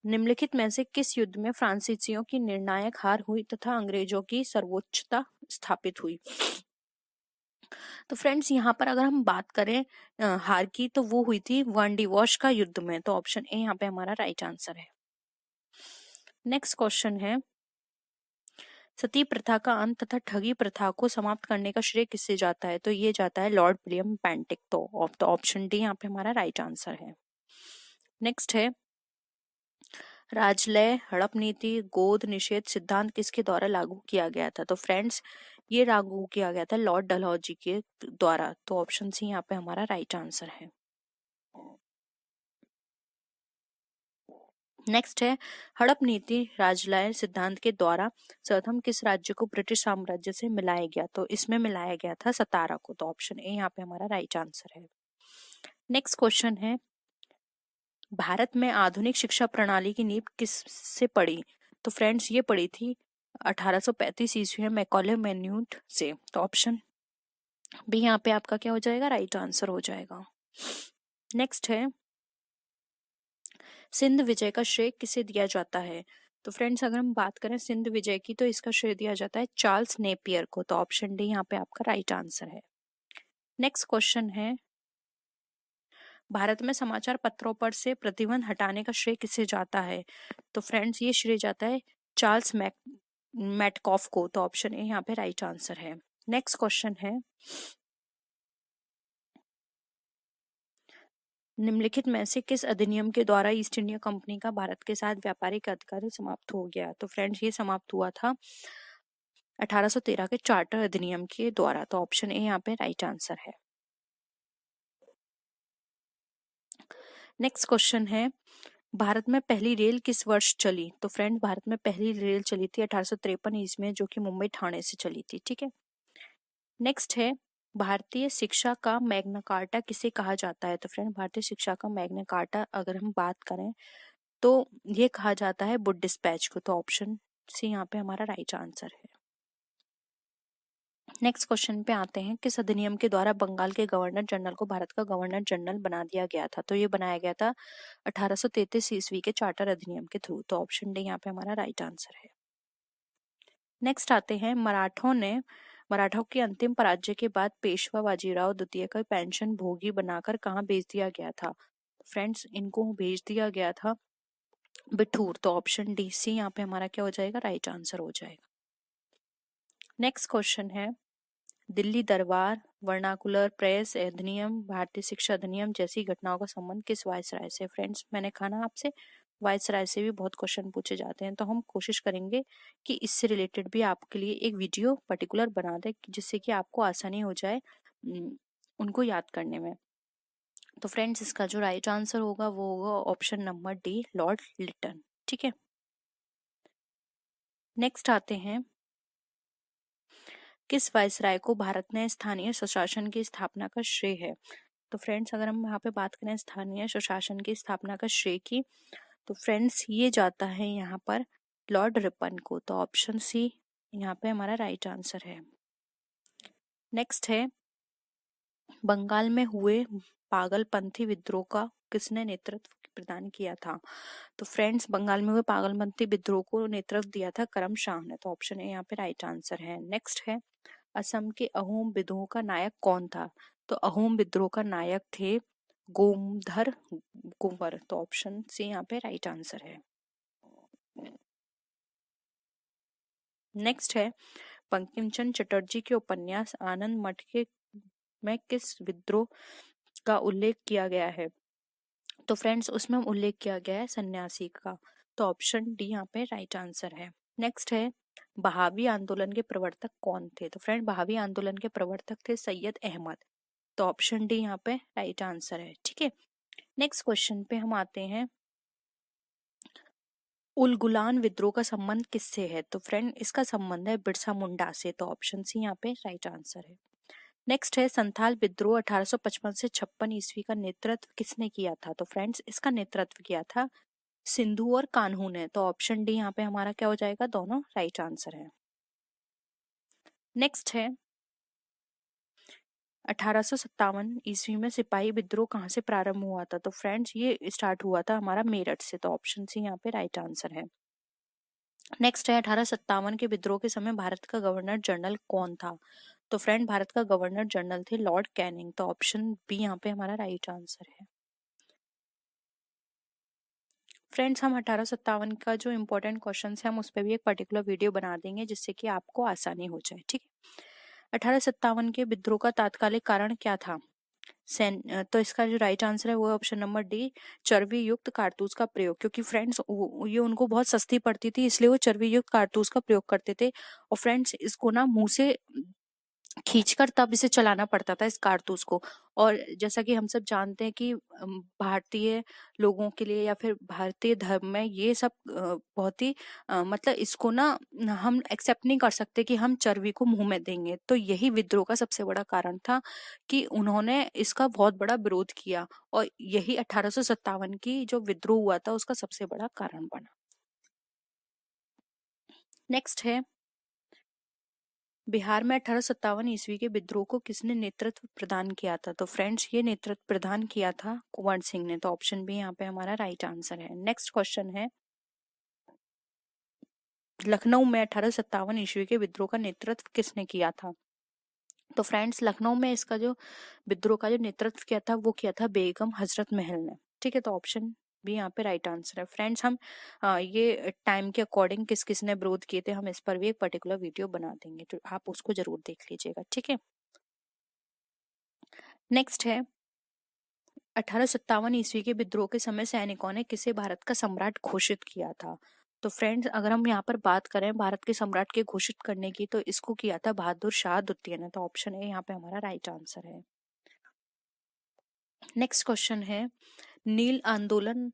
निम्नलिखित में से किस युद्ध में फ्रांसीसियों की निर्णायक हार हुई तथा अंग्रेजों की सर्वोच्चता स्थापित हुई? तो फ्रेंड्स यहाँ पर अगर हम बात करें हार की, तो वो हुई थी वन डिवॉश का युद्ध में। तो ऑप्शन ए यहाँ पे हमारा राइट आंसर है। नेक्स्ट क्वेश्चन है, सती प्रथा का अंत तथा ठगी प्रथा को समाप्त करने का श्रेय किससे जाता है? तो ये जाता है लॉर्ड विलियम पेंटिक। तो ऑप्शन डी यहाँ पे हमारा राइट आंसर है। नेक्स्ट है, राजलय, हड़प नीति, गोद निषेध सिद्धांत किसके द्वारा लागू किया गया था? तो फ्रेंड्स ये लागू किया गया था लॉर्ड डलहौजी के द्वारा। तो ऑप्शन सी यहाँ पे हमारा राइट आंसर है। नेक्स्ट है, हड़प नीति राजलय सिद्धांत के द्वारा सर्वप्रथम किस राज्य को ब्रिटिश साम्राज्य से मिलाया गया? तो इसमें मिलाया गया था सतारा को। तो ऑप्शन ए यहाँ पे हमारा राइट आंसर है। नेक्स्ट क्वेश्चन है, भारत में आधुनिक शिक्षा प्रणाली की नींव किस से पड़ी? तो फ्रेंड्स ये पड़ी थी 1835 ईस्वी में मैकॉले मैन्यूट से। तो ऑप्शन बी यहाँ पे आपका क्या हो जाएगा? राइट आंसर हो जाएगा। नेक्स्ट है, सिंध विजय का श्रेय किसे दिया जाता है? तो फ्रेंड्स अगर हम बात करें सिंध विजय की, तो इसका श्रेय दिया जाता है चार्ल्स नेपियर को। तो ऑप्शन डी यहाँ पे आपका राइट आंसर है। नेक्स्ट क्वेश्चन है, भारत में समाचार पत्रों पर से प्रतिबंध हटाने का श्रेय किसे जाता है? तो फ्रेंड्स ये श्रेय जाता है चार्ल्स मैटकॉफ को। तो ऑप्शन ए यहाँ पे राइट आंसर है। नेक्स्ट क्वेश्चन है, निम्नलिखित में से किस अधिनियम के द्वारा ईस्ट इंडिया कंपनी का भारत के साथ व्यापारिक अधिकार समाप्त हो गया? तो फ्रेंड्स ये समाप्त हुआ था 1813 के चार्टर अधिनियम के द्वारा। तो ऑप्शन ए यहाँ पे राइट आंसर है। नेक्स्ट क्वेश्चन है, भारत में पहली रेल किस वर्ष चली? तो फ्रेंड भारत में पहली रेल चली थी 1853 ईस्वी में, जो कि मुंबई ठाणे से चली थी। ठीक है। नेक्स्ट है, भारतीय शिक्षा का मैग्ना कार्टा किसे कहा जाता है? तो फ्रेंड भारतीय शिक्षा का मैग्ना कार्टा अगर हम बात करें तो ये कहा जाता है वुड डिस्पैच को। तो ऑप्शन सी यहाँ पे हमारा राइट आंसर है। नेक्स्ट क्वेश्चन पे आते हैं, किस अधिनियम के द्वारा बंगाल के गवर्नर जनरल को भारत का गवर्नर जनरल बना दिया गया था? तो ये बनाया गया था 1833 ईस्वी के चार्टर अधिनियम के थ्रू। तो ऑप्शन डी यहाँ पे हमारा राइट आंसर है। नेक्स्ट आते हैं, मराठों की अंतिम पराजय के बाद पेशवा बाजीराव द्वितीय का पेंशन भोगी बनाकर कहाँ भेज दिया गया था? फ्रेंड्स इनको भेज दिया गया था बिठूर। तो ऑप्शन डी सी यहाँ पे हमारा क्या हो जाएगा? राइट आंसर हो जाएगा। नेक्स्ट क्वेश्चन है, दिल्ली दरबार, वर्नाकुलर प्रेस अधिनियम, भारतीय शिक्षा अधिनियम जैसी घटनाओं का संबंध किस वायसराय से? फ्रेंड्स मैंने कहा ना आपसे, वायसराय से भी बहुत क्वेश्चन पूछे जाते हैं। तो हम कोशिश करेंगे कि इससे रिलेटेड भी आपके लिए एक वीडियो पर्टिकुलर बना दें, जिससे कि आपको आसानी हो जाए उनको याद करने में। तो फ्रेंड्स इसका जो राइट आंसर होगा वो होगा option number D, Lord Lytton. ठीक है। नेक्स्ट आते हैं, किस वायसराय को भारत में स्थानीय स्वशासन की स्थापना का श्रेय है? तो फ्रेंड्स अगर हम यहाँ पे बात करें स्थानीय स्वशासन की स्थापना का श्रेय की, तो फ्रेंड्स ये जाता है यहाँ पर लॉर्ड रिपन को। तो ऑप्शन सी यहाँ पे हमारा राइट आंसर है। नेक्स्ट है, बंगाल में हुए पागलपंथी विद्रोह का किसने नेतृत्व प्रदान किया था? तो फ्रेंड्स बंगाल में हुए पागलपंथी विद्रोह को नेतृत्व दिया था करम शाह ने। तो ऑप्शन ए यहाँ पे राइट आंसर है। नेक्स्ट है, असम के अहोम विद्रोह का नायक कौन था? तो अहोम विद्रोह का नायक थे गोमधर कुंवर। तो ऑप्शन सी यहाँ पे राइट आंसर है। नेक्स्ट है, बंकिम चंद्र चटर्जी के उपन्यास आनंद मठ के में किस विद्रोह का उल्लेख किया गया है? तो फ्रेंड्स उसमें उल्लेख किया गया है सन्यासी का। तो ऑप्शन डी यहाँ पे राइट आंसर है। नेक्स्ट है, बहावी आंदोलन के प्रवर्तक कौन थे? तो फ्रेंड बहावी आंदोलन के प्रवर्तक थे सैयद अहमद। तो ऑप्शन डी यहाँ पे राइट आंसर है। ठीक है। नेक्स्ट क्वेश्चन पे हम आते हैं, उलगुलान विद्रोह का संबंध किससे है? तो फ्रेंड इसका संबंध है बिरसा मुंडा से। तो ऑप्शन सी यहाँ पे राइट आंसर है। नेक्स्ट है, संथाल विद्रोह 1855 से 56 ईस्वी का नेतृत्व किसने किया था? तो फ्रेंड्स इसका नेतृत्व किया था सिंधु और कान्हू ने। तो ऑप्शन डी यहाँ पे हमारा क्या हो जाएगा? दोनों राइट आंसर है। नेक्स्ट है, 1857 ईस्वी में सिपाही विद्रोह कहाँ से प्रारंभ हुआ था? तो फ्रेंड्स ये स्टार्ट हुआ था हमारा मेरठ से, तो ऑप्शन सी यहाँ पे राइट आंसर है। नेक्स्ट है 1857 के विद्रोह के समय भारत का गवर्नर जनरल कौन था? तो फ्रेंड भारत का गवर्नर जनरल थे लॉर्ड कैनिंग, तो ऑप्शन बी यहाँ पे हमारा राइट आंसर है। फ्रेंड्स हम 1857 का जो इम्पोर्टेंट क्वेश्चन है हम उस पर भी एक पर्टिकुलर वीडियो बना देंगे जिससे कि आपको आसानी हो जाए, ठीक है। 1857 के विद्रोह का तात्कालिक कारण क्या था? तो इसका जो राइट आंसर है वो है ऑप्शन नंबर डी, चर्बी युक्त कारतूस का प्रयोग, क्योंकि फ्रेंड्स ये उनको बहुत सस्ती पड़ती थी इसलिए वो चर्बी युक्त कारतूस का प्रयोग करते थे। और फ्रेंड्स इसको ना मुंह से खींचकर तब इसे चलाना पड़ता था इस कारतूस को। और जैसा कि हम सब जानते हैं कि भारतीय लोगों के लिए या फिर भारतीय धर्म में ये सब बहुत ही मतलब इसको ना हम एक्सेप्ट नहीं कर सकते कि हम चर्बी को मुंह में देंगे। तो यही विद्रोह का सबसे बड़ा कारण था कि उन्होंने इसका बहुत बड़ा विरोध किया और यही 1857 की जो विद्रोह हुआ था उसका सबसे बड़ा कारण बना। नेक्स्ट है बिहार में 1857 ईस्वी के विद्रोह को किसने नेतृत्व प्रदान किया था? तो फ्रेंड्स ये नेतृत्व प्रदान किया था कुंवर सिंह ने, तो ऑप्शन बी यहाँ पे हमारा राइट आंसर है। नेक्स्ट क्वेश्चन है लखनऊ में 1857 ईस्वी के विद्रोह का नेतृत्व किसने किया था? तो फ्रेंड्स लखनऊ में इसका जो विद्रोह का जो नेतृत्व किया था वो किया था बेगम हजरत महल ने, ठीक है। तो ऑप्शन भी यहाँ पे राइट आंसर है। फ्रेंड्स हम ये टाइम के अकॉर्डिंग किस किस ने विरोध किए थे हम इस पर भी एक पर्टिकुलर वीडियो बना देंगे, तो आप उसको जरूर देख लीजिएगा, ठीक है। नेक्स्ट है 1857 ईस्वी के विद्रोह के समय सैनिकों ने किसे भारत का सम्राट घोषित किया था? तो फ्रेंड्स अगर हम यहाँ पर बात करें भारत के सम्राट के घोषित करने की तो इसको किया था बहादुर शाह द्वितीय ने, तो ऑप्शन ए यहाँ पे हमारा राइट आंसर है। नेक्स्ट क्वेश्चन है नील आंदोलन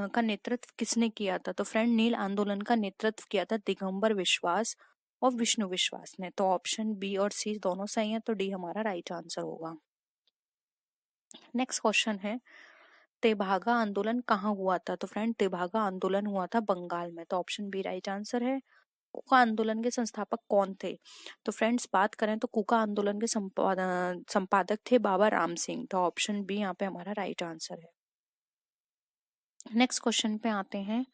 का नेतृत्व किसने किया था? तो फ्रेंड नील आंदोलन का नेतृत्व किया था दिगंबर विश्वास और विष्णु विश्वास ने, तो ऑप्शन बी और सी दोनों सही है, तो डी हमारा राइट आंसर होगा। नेक्स्ट क्वेश्चन है तेभागा आंदोलन कहाँ हुआ था? तो फ्रेंड तेभागा आंदोलन हुआ था बंगाल में, तो ऑप्शन बी राइट आंसर है। कुका आंदोलन के संस्थापक कौन थे? तो फ्रेंड्स बात करें तो कुका आंदोलन के संपादक थे बाबा राम सिंह, तो ऑप्शन बी यहाँ पे हमारा राइट आंसर है। नेक्स्ट क्वेश्चन पे आते हैं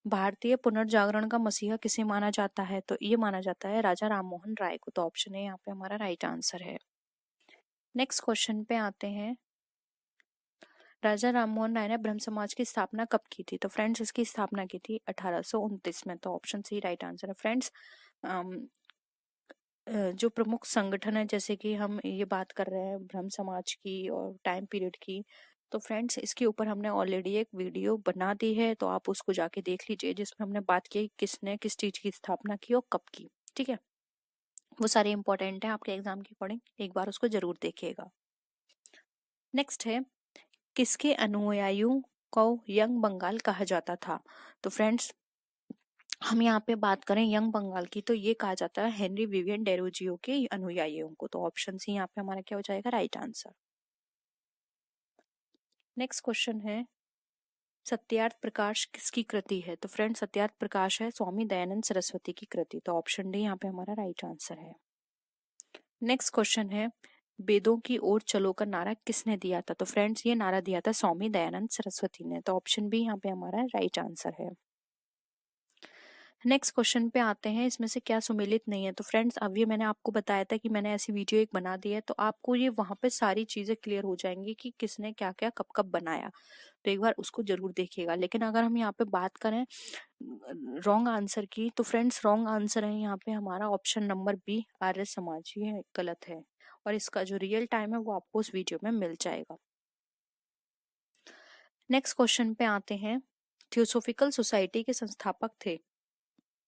भारतीय पुनर्जागरण का मसीहा किसे माना जाता है? तो ये माना जाता है राजा राममोहन राय को, तो ऑप्शन ए यहाँ पे हमारा राइट आंसर है। नेक्स्ट क्वेश्चन पे आते हैं राजा राममोहन राय ने ब्रह्म समाज की स्थापना कब की थी? तो फ्रेंड्स इसकी स्थापना की थी 1829 में, तो ऑप्शन सी राइट आंसर है। फ्रेंड्स जो प्रमुख संगठन है जैसे कि हम ये बात कर रहे हैं ब्रह्म समाज की और टाइम पीरियड की, तो फ्रेंड्स इसके ऊपर हमने ऑलरेडी एक वीडियो बना दी है, तो आप उसको जाके देख लीजिए जिसमें हमने बात की किसने किस चीज की स्थापना की और कब की, ठीक है। वो सारे इंपॉर्टेंट है आपके एग्जाम के अकॉर्डिंग, एक बार उसको जरूर देखिएगा। नेक्स्ट है किसके अनुयायियों को यंग बंगाल कहा जाता था? तो फ्रेंड्स हम यहाँ पे बात करें यंग बंगाल की तो ये कहा जाता है हेनरी विवियन डेरोजियो के अनुयायियों को, तो ऑप्शन सी यहाँ पे हमारा क्या हो जाएगा राइट आंसर। नेक्स्ट क्वेश्चन है सत्यार्थ प्रकाश किसकी कृति है? तो फ्रेंड सत्यार्थ प्रकाश है स्वामी दयानंद सरस्वती की कृति, तो ऑप्शन डी यहाँ पे हमारा राइट आंसर है। नेक्स्ट क्वेश्चन है वेदों की ओर चलो का नारा किसने दिया था? तो फ्रेंड्स ये नारा दिया था स्वामी दयानंद सरस्वती ने, तो ऑप्शन बी यहाँ पे हमारा राइट आंसर है। नेक्स्ट क्वेश्चन पे आते हैं इसमें से क्या सुमेलित नहीं है? तो फ्रेंड्स अब ये मैंने आपको बताया था कि मैंने ऐसी वीडियो एक बना दी है, तो आपको ये वहां पे सारी चीजें क्लियर हो जाएंगी कि किसने क्या क्या कब कब बनाया, तो एक बार उसको जरूर देखिएगा। लेकिन अगर हम यहाँ पे बात करें रॉन्ग आंसर की तो फ्रेंड्स रॉन्ग आंसर है यहाँ पे हमारा option number B Arya Samaj, ये गलत है और इसका जो रियल टाइम है वो आपको उस वीडियो में मिल जाएगा। नेक्स्ट क्वेश्चन पे आते हैं थियोसोफिकल सोसाइटी के संस्थापक थे,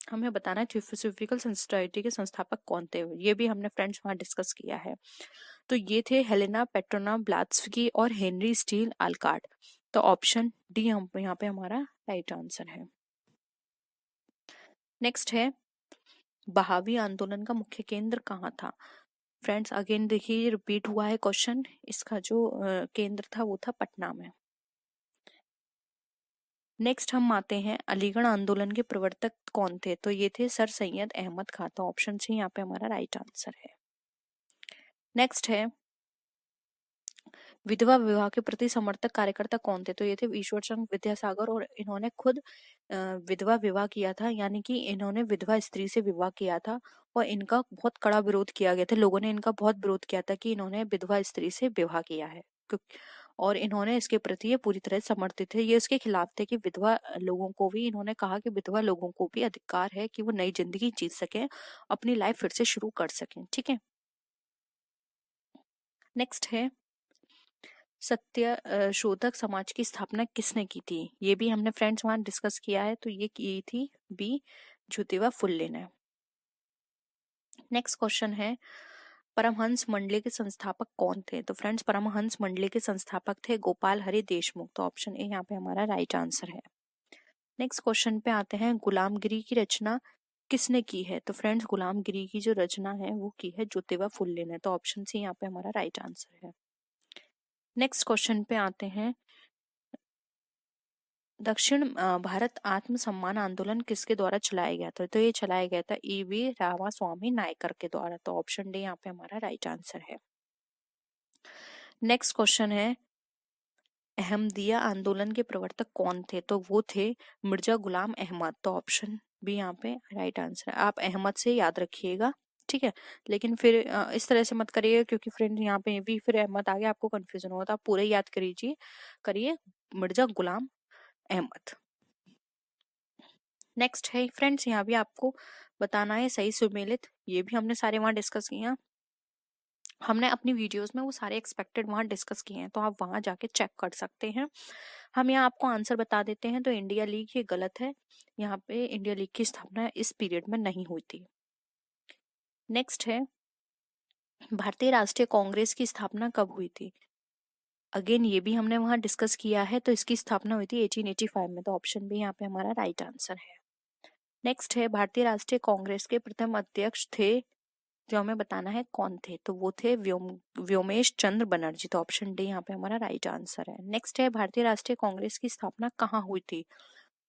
हमें बताना है थियोसोफिकल सोसाइटी के संस्थापक कौन थे, ये भी हमने फ्रेंड्स वहां डिस्कस किया है। तो ये थे हेलेना पेट्रोना ब्लात्स्की और हेनरी स्टील आलकाट, तो ऑप्शन डी हम यहाँ पे हमारा राइट आंसर है। नेक्स्ट है बहावी आंदोलन का मुख्य केंद्र कहाँ था? फ्रेंड्स अगेन देखिए रिपीट हुआ है क्वेश्चन, इसका जो केंद्र था वो था पटना में। नेक्स्ट हम आते हैं अलीगढ़ आंदोलन के प्रवर्तक कौन थे? तो ये थे सर सैयद अहमद खान, तो ऑप्शन सी यहाँ पे हमारा राइट आंसर है। नेक्स्ट है विधवा विवाह के प्रति समर्थक कार्यकर्ता कौन थे? तो ये थे ईश्वर चंद्र विद्यासागर, और इन्होंने खुद विधवा विवाह किया था, यानी कि इन्होंने विधवा स्त्री से विवाह किया था और इनका बहुत कड़ा विरोध किया गया था। लोगों ने इनका बहुत विरोध किया था कि इन्होंने विधवा स्त्री से विवाह किया है, और इन्होंने इसके प्रति ये पूरी तरह समर्थित थे। ये इसके खिलाफ थे कि विधवा लोगों को भी, इन्होंने कहा कि विधवा लोगों को भी अधिकार है कि वो नई जिंदगी जी सकें, अपनी लाइफ फिर से शुरू कर सकें। ठीक है, नेक्स्ट है सत्य शोधक समाज की स्थापना किसने की थी? ये भी हमने फ्रेंड्स वहां डिस्कस किया है, तो ये की थी बी ज्योतिबा फुल्ले ने। नेक्स्ट क्वेश्चन है परमहंस मंडली के संस्थापक कौन थे? तो फ्रेंड्स परमहंस मंडली के संस्थापक थे गोपाल हरि देशमुख। तो ऑप्शन ए यहाँ पे हमारा राइट आंसर है। नेक्स्ट क्वेश्चन पे आते हैं गुलामगिरी की रचना किसने की है? तो फ्रेंड्स गुलामगिरी की जो रचना है वो की है ज्योतिबा फुल्ले ने। तो ऑप्शन सी यहाँ पे हमारा राइट आंसर है। नेक्स्ट क्वेश्चन पे आते हैं दक्षिण भारत आत्मसम्मान आंदोलन किसके द्वारा चलाया गया था? तो ये चलाया गया था ईवी रामास्वामी नायकर के द्वारा। तो ऑप्शन डी यहाँ पे हमारा राइट आंसर है। नेक्स्ट क्वेश्चन है अहमदिया आंदोलन के प्रवर्तक कौन थे? तो वो थे मिर्जा गुलाम अहमद। तो ऑप्शन बी यहाँ पे राइट आंसर है। आप अहमद से याद रखिएगा, ठीक है, लेकिन फिर इस तरह से मत करिए क्योंकि फ्रेंड यहाँ पे भी फिर अहमद आ गया, आपको कंफ्यूजन होगा। तो आप पूरे याद करिए मिर्जा गुलाम अहमद। नेक्स्ट है फ्रेंड्स, यहाँ भी आपको बताना है सही सुमेलित, ये भी हमने सारे वहां डिस्कस किया। हमने अपनी वीडियोस में वो सारे एक्सपेक्टेड वहां डिस्कस किए हैं, तो आप वहां जाके चेक कर सकते हैं। हम यहाँ आपको आंसर बता देते हैं। तो इंडिया लीग ये गलत है, यहाँ पे इंडिया लीग की स्थापना इस पीरियड में नहीं हुई थी। नेक्स्ट है भारतीय राष्ट्रीय कांग्रेस की स्थापना कब हुई थी? अगेन ये भी हमने वहां डिस्कस किया है। तो इसकी स्थापना हुई थी 1885 में। तो ऑप्शन बी यहाँ पे हमारा राइट आंसर है। नेक्स्ट है भारतीय राष्ट्रीय कांग्रेस के प्रथम अध्यक्ष थे, जो हमें बताना है कौन थे। तो वो थे व्योमेश चंद्र बनर्जी। तो ऑप्शन डी यहाँ पे हमारा राइट आंसर है। नेक्स्ट है भारतीय राष्ट्रीय कांग्रेस की स्थापना कहाँ हुई थी?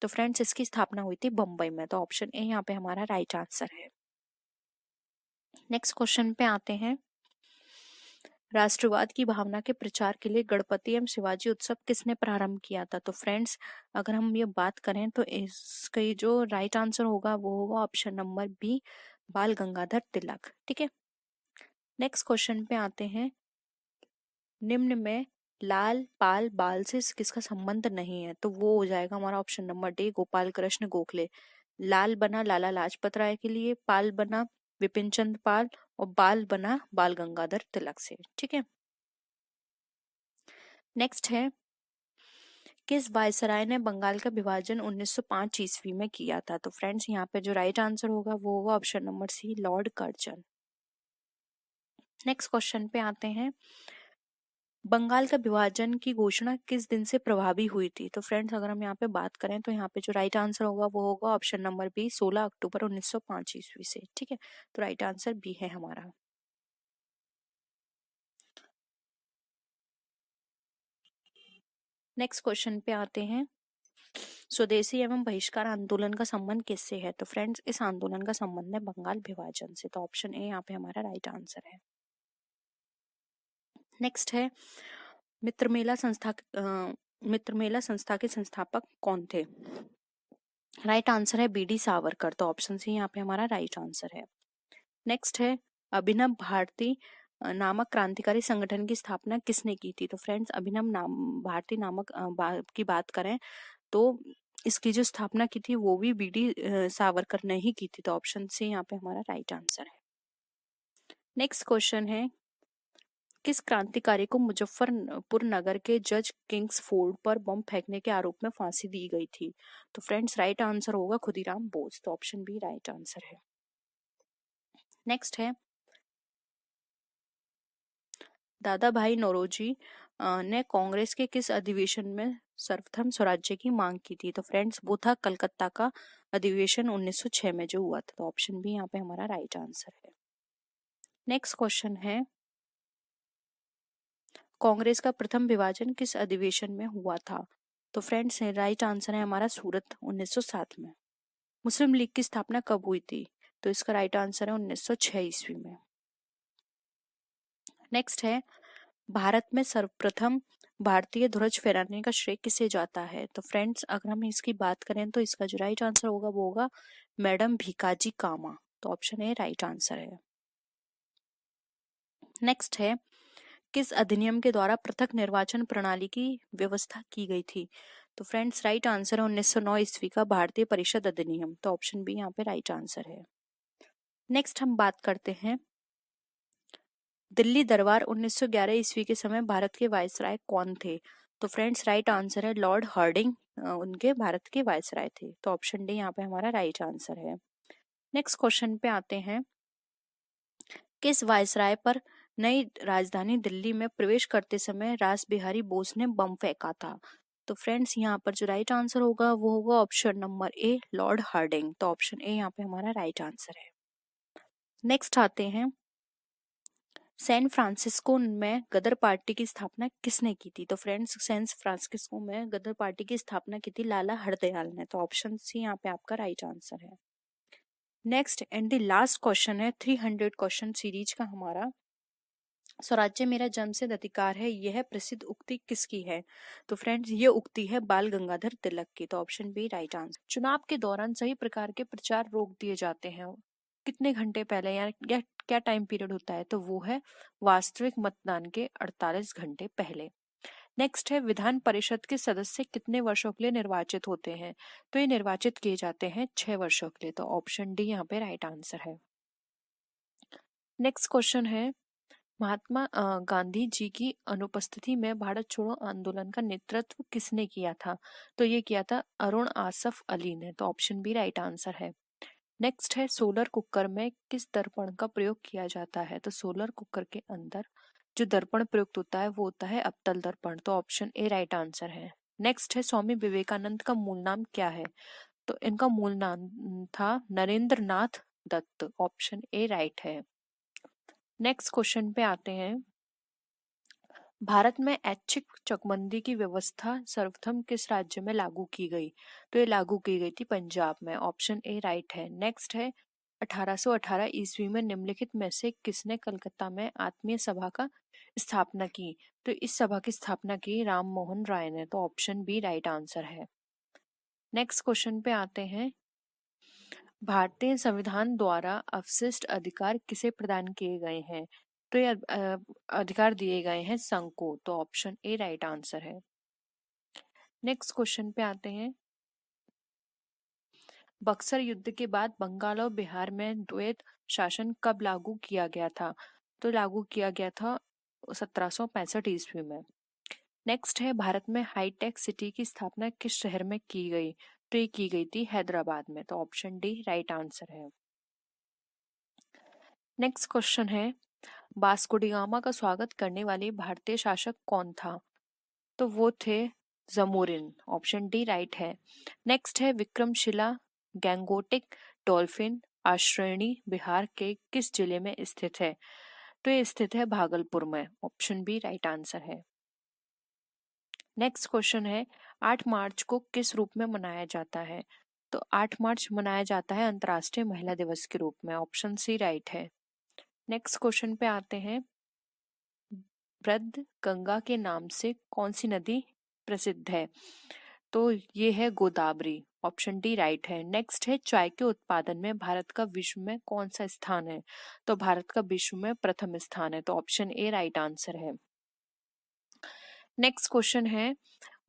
तो फ्रेंड्स इसकी स्थापना हुई थी बम्बई में। तो ऑप्शन ए यहाँ पे हमारा राइट आंसर है। नेक्स्ट क्वेश्चन पे आते हैं राष्ट्रवाद की भावना के प्रचार के लिए गणपति एवं शिवाजी उत्सव किसने प्रारंभ किया था? तो फ्रेंड्स अगर हम ये बात करें तो इसका जो राइट आंसर होगा वो होगा ऑप्शन नंबर बी बाल गंगाधर तिलक। ठीक है, नेक्स्ट क्वेश्चन पे आते हैं निम्न में लाल पाल बाल से किसका संबंध नहीं है? तो वो हो जाएगा हमारा option number D Gopal Krishna Gokhale. Lal बना लाला लाजपत राय के लिए, पाल बना विपिन चंद्र पाल, और बाल बना बाल गंगाधर तिलक से। ठीक है, नेक्स्ट है किस वायसराय ने बंगाल का विभाजन 1905 ईस्वी में किया था? तो फ्रेंड्स यहाँ पे जो राइट आंसर होगा वो होगा option number C Lord Curzon. Next question पे आते हैं बंगाल का विभाजन की घोषणा किस दिन से प्रभावी हुई थी? तो फ्रेंड्स अगर हम यहाँ पे बात करें तो यहाँ पे जो राइट आंसर होगा वो होगा ऑप्शन नंबर बी 16 अक्टूबर 1905 ईस्वी से। ठीक है, तो राइट आंसर बी है हमारा। नेक्स्ट क्वेश्चन पे आते हैं स्वदेशी एवं बहिष्कार आंदोलन का संबंध किससे है? तो फ्रेंड्स इस आंदोलन का संबंध है बंगाल विभाजन से। तो ऑप्शन ए यहाँ पे हमारा राइट आंसर है। नेक्स्ट है मित्रमेला संस्था मित्रमेला संस्था के संस्थापक कौन थे? राइट आंसर है बी.डी. सावरकर। तो ऑप्शन सी यहाँ पे हमारा राइट आंसर है। नेक्स्ट है अभिनव भारती नामक क्रांतिकारी संगठन की स्थापना किसने की थी? तो फ्रेंड्स अभिनव नाम भारती नामक की बात करें तो इसकी जो स्थापना की थी वो भी बी.डी. सावरकर ने ही की थी। तो ऑप्शन सी यहाँ पे हमारा राइट आंसर है। नेक्स्ट क्वेश्चन है किस क्रांतिकारी को मुजफ्फरपुर नगर के जज किंग्स फोर्ड पर बम फेंकने के आरोप में फांसी दी गई थी? तो फ्रेंड्स राइट आंसर होगा खुदीराम बोस। तो ऑप्शन बी राइट आंसर है। नेक्स्ट है दादा भाई नौरोजी ने कांग्रेस के किस अधिवेशन में सर्वप्रथम स्वराज्य की मांग की थी? तो फ्रेंड्स वो था कलकत्ता का अधिवेशन 1906 में जो हुआ था। तो ऑप्शन बी यहाँ पे हमारा राइट आंसर है। नेक्स्ट क्वेश्चन है कांग्रेस का प्रथम विभाजन किस अधिवेशन में हुआ था? तो फ्रेंड्स राइट आंसर है हमारा सूरत 1907 में। मुस्लिम लीग की स्थापना कब हुई थी? तो इसका राइट आंसर है 1906 ईस्वी में। नेक्स्ट है भारत में सर्वप्रथम भारतीय ध्वज फहराने का श्रेय किसे जाता है? तो फ्रेंड्स, अगर हम इसकी बात करें तो इसका जो राइट आंसर होगा वो होगा मैडम भीकाजी कामा। तो ऑप्शन ए राइट आंसर है। नेक्स्ट है, किस अधिनियम के द्वारा पृथक निर्वाचन प्रणाली की व्यवस्था की गई थी? तो फ्रेंड्स, राइट आंसर है 1909 ईस्वी का भारतीय परिषद अधिनियम। तो ऑप्शन बी यहाँ पे राइट आंसर है। नेक्स्ट हम बात करते हैं, दिल्ली दरबार 1911 ईस्वी के समय भारत के वायसराय कौन थे? तो फ्रेंड्स, राइट आंसर है लॉर्ड हार्डिंग, उनके भारत के वायसराय थे। तो ऑप्शन डी यहाँ पे हमारा राइट आंसर है। नेक्स्ट क्वेश्चन पे आते हैं, किस वायसराय पर नई राजधानी दिल्ली में प्रवेश करते समय रास बिहारी बोस ने बम फेंका था? तो फ्रेंड्स, यहाँ पर जो राइट आंसर होगा वो होगा option number A Lord Hardinge. तो ऑप्शन ए यहाँ पे हमारा राइट आंसर है। नेक्स्ट आते हैं, सैन फ्रांसिस्को में गदर पार्टी की स्थापना किसने की थी? तो फ्रेंड्स, सैन फ्रांसिस्को में गदर पार्टी की स्थापना की थी लाला हरदयाल ने। तो ऑप्शन सी यहाँ पे आपका राइट आंसर है। Next and the last question है 300 क्वेश्चन सीरीज का हमारा, स्वराज्य मेरा जन्मसिद्ध अधिकार है, यह प्रसिद्ध उक्ति किसकी है? तो फ्रेंड्स, ये उक्ति है बाल गंगाधर तिलक की। तो ऑप्शन बी राइट आंसर। चुनाव के दौरान सभी प्रकार के प्रचार रोक दिए जाते हैं कितने घंटे पहले, या क्या टाइम पीरियड होता है? तो वो है वास्तविक मतदान के 48 घंटे पहले। नेक्स्ट है, विधान परिषद के सदस्य कितने वर्षों के लिए निर्वाचित होते हैं? तो ये निर्वाचित किए जाते हैं 6 वर्षों के लिए। तो ऑप्शन डी यहाँ पे राइट आंसर है। नेक्स्ट क्वेश्चन है, महात्मा गांधी जी की अनुपस्थिति में भारत छोड़ो आंदोलन का नेतृत्व किसने किया था? तो ये किया था अरुण आसफ अली ने। तो ऑप्शन बी राइट आंसर है। नेक्स्ट है, सोलर कुकर में किस दर्पण का प्रयोग किया जाता है? तो सोलर कुकर के अंदर जो दर्पण प्रयुक्त होता है वो होता है अवतल दर्पण। तो ऑप्शन ए राइट आंसर है। नेक्स्ट है, स्वामी विवेकानंद का मूल नाम क्या है? तो इनका मूल नाम था नरेंद्र नाथ दत्त। ऑप्शन ए राइट है। नेक्स्ट क्वेश्चन पे आते हैं, भारत में ऐच्छिक चकबंदी की व्यवस्था सर्वप्रथम किस राज्य में लागू की गई? तो ये लागू की गई थी पंजाब में। ऑप्शन ए राइट है। नेक्स्ट है, 1818 ईस्वी में निम्नलिखित में से किसने कलकत्ता में आत्मीय सभा का स्थापना की? तो इस सभा की स्थापना की राम मोहन राय ने। तो ऑप्शन बी राइट आंसर है। नेक्स्ट क्वेश्चन पे आते हैं, भारतीय संविधान द्वारा अवशिष्ट अधिकार किसे प्रदान किए गए हैं? तो ये अधिकार दिए गए हैं संघ को। तो ऑप्शन ए राइट आंसर है। नेक्स्ट क्वेश्चन पे आते हैं, बक्सर युद्ध के बाद बंगाल और बिहार में द्वैत शासन कब लागू किया गया था? तो लागू किया गया था 1765 ईस्वी में। नेक्स्ट है, भारत में हाईटेक सिटी की स्थापना किस शहर में की गई? तो ये की गई थी हैदराबाद में। तो ऑप्शन डी राइट आंसर है। नेक्स्ट क्वेश्चन है, वास्को डी गामा का स्वागत करने वाले भारतीय शासक कौन था? तो वो थे जमोरिन। ऑप्शन डी राइट है। नेक्स्ट है, विक्रमशिला गैंगोटिक डॉल्फिन आश्रयणी बिहार के किस जिले में स्थित है? तो ये स्थित है भागलपुर में। ऑप्शन बी राइट आंसर है। नेक्स्ट क्वेश्चन है, 8 मार्च को किस रूप में मनाया जाता है? तो 8 मार्च मनाया जाता है अंतर्राष्ट्रीय महिला दिवस के रूप में। ऑप्शन सी राइट है। नेक्स्ट क्वेश्चन पे आते हैं, वृद्ध गंगा के नाम से कौन सी नदी प्रसिद्ध है? तो ये है गोदावरी। ऑप्शन डी राइट है। नेक्स्ट है, चाय के उत्पादन में भारत का विश्व में कौन सा स्थान है? तो भारत का विश्व में प्रथम स्थान है। तो ऑप्शन ए राइट आंसर है। नेक्स्ट क्वेश्चन है,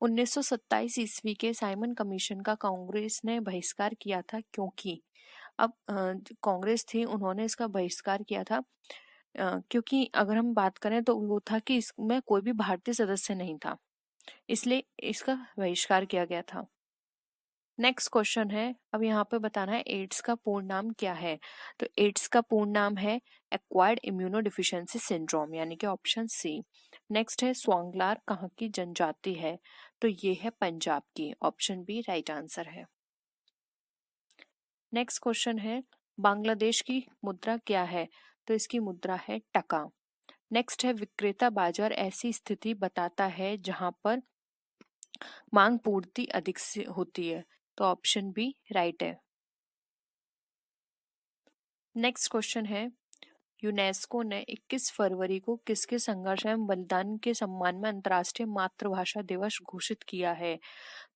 1927 ईस्वी के साइमन कमीशन का कांग्रेस ने बहिष्कार किया था क्योंकि, अब कांग्रेस थी उन्होंने इसका बहिष्कार किया था क्योंकि अगर हम बात करें तो वो था कि इसमें कोई भी भारतीय सदस्य नहीं था, इसलिए इसका बहिष्कार किया गया था। नेक्स्ट क्वेश्चन है, अब यहाँ पे बताना है एड्स का पूर्ण नाम क्या है? तो एड्स का पूर्ण नाम है एक्वायर्ड इम्यूनोडिफिशियंसी सिंड्रोम, यानी कि ऑप्शन सी। नेक्स्ट है, स्वांगलार कहाँ की जनजाति है? तो ये है पंजाब की। ऑप्शन बी राइट आंसर है। नेक्स्ट क्वेश्चन है, बांग्लादेश की मुद्रा क्या है? तो इसकी मुद्रा है टका। नेक्स्ट है, विक्रेता बाजार ऐसी स्थिति बताता है जहां पर मांग पूर्ति अधिक से होती है। तो ऑप्शन बी राइट है। नेक्स्ट क्वेश्चन है, यूनेस्को ने 21 फरवरी को किसके संघर्ष एवं बलिदान के सम्मान में अंतर्राष्ट्रीय मातृभाषा दिवस घोषित किया है?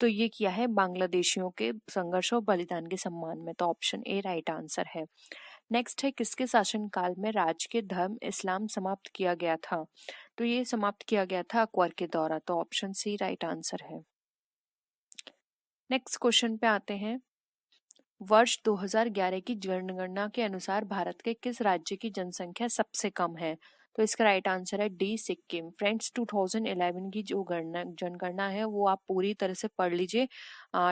तो ये किया है बांग्लादेशियों के संघर्ष और बलिदान के सम्मान में। तो ऑप्शन ए राइट आंसर है। नेक्स्ट है, किसके शासनकाल में राजकीय धर्म इस्लाम समाप्त किया गया था? तो ये समाप्त किया गया था अकबर के द्वारा। तो ऑप्शन सी राइट आंसर है। नेक्स्ट क्वेश्चन पे आते हैं। वर्ष 2011 की जनगणना के अनुसार भारत के किस राज्य की जनसंख्या सबसे कम है? तो इसका राइट आंसर है डी सिक्किम। फ्रेंड्स, 2011 की जो जनगणना है वो आप पूरी तरह से पढ़ लीजिए।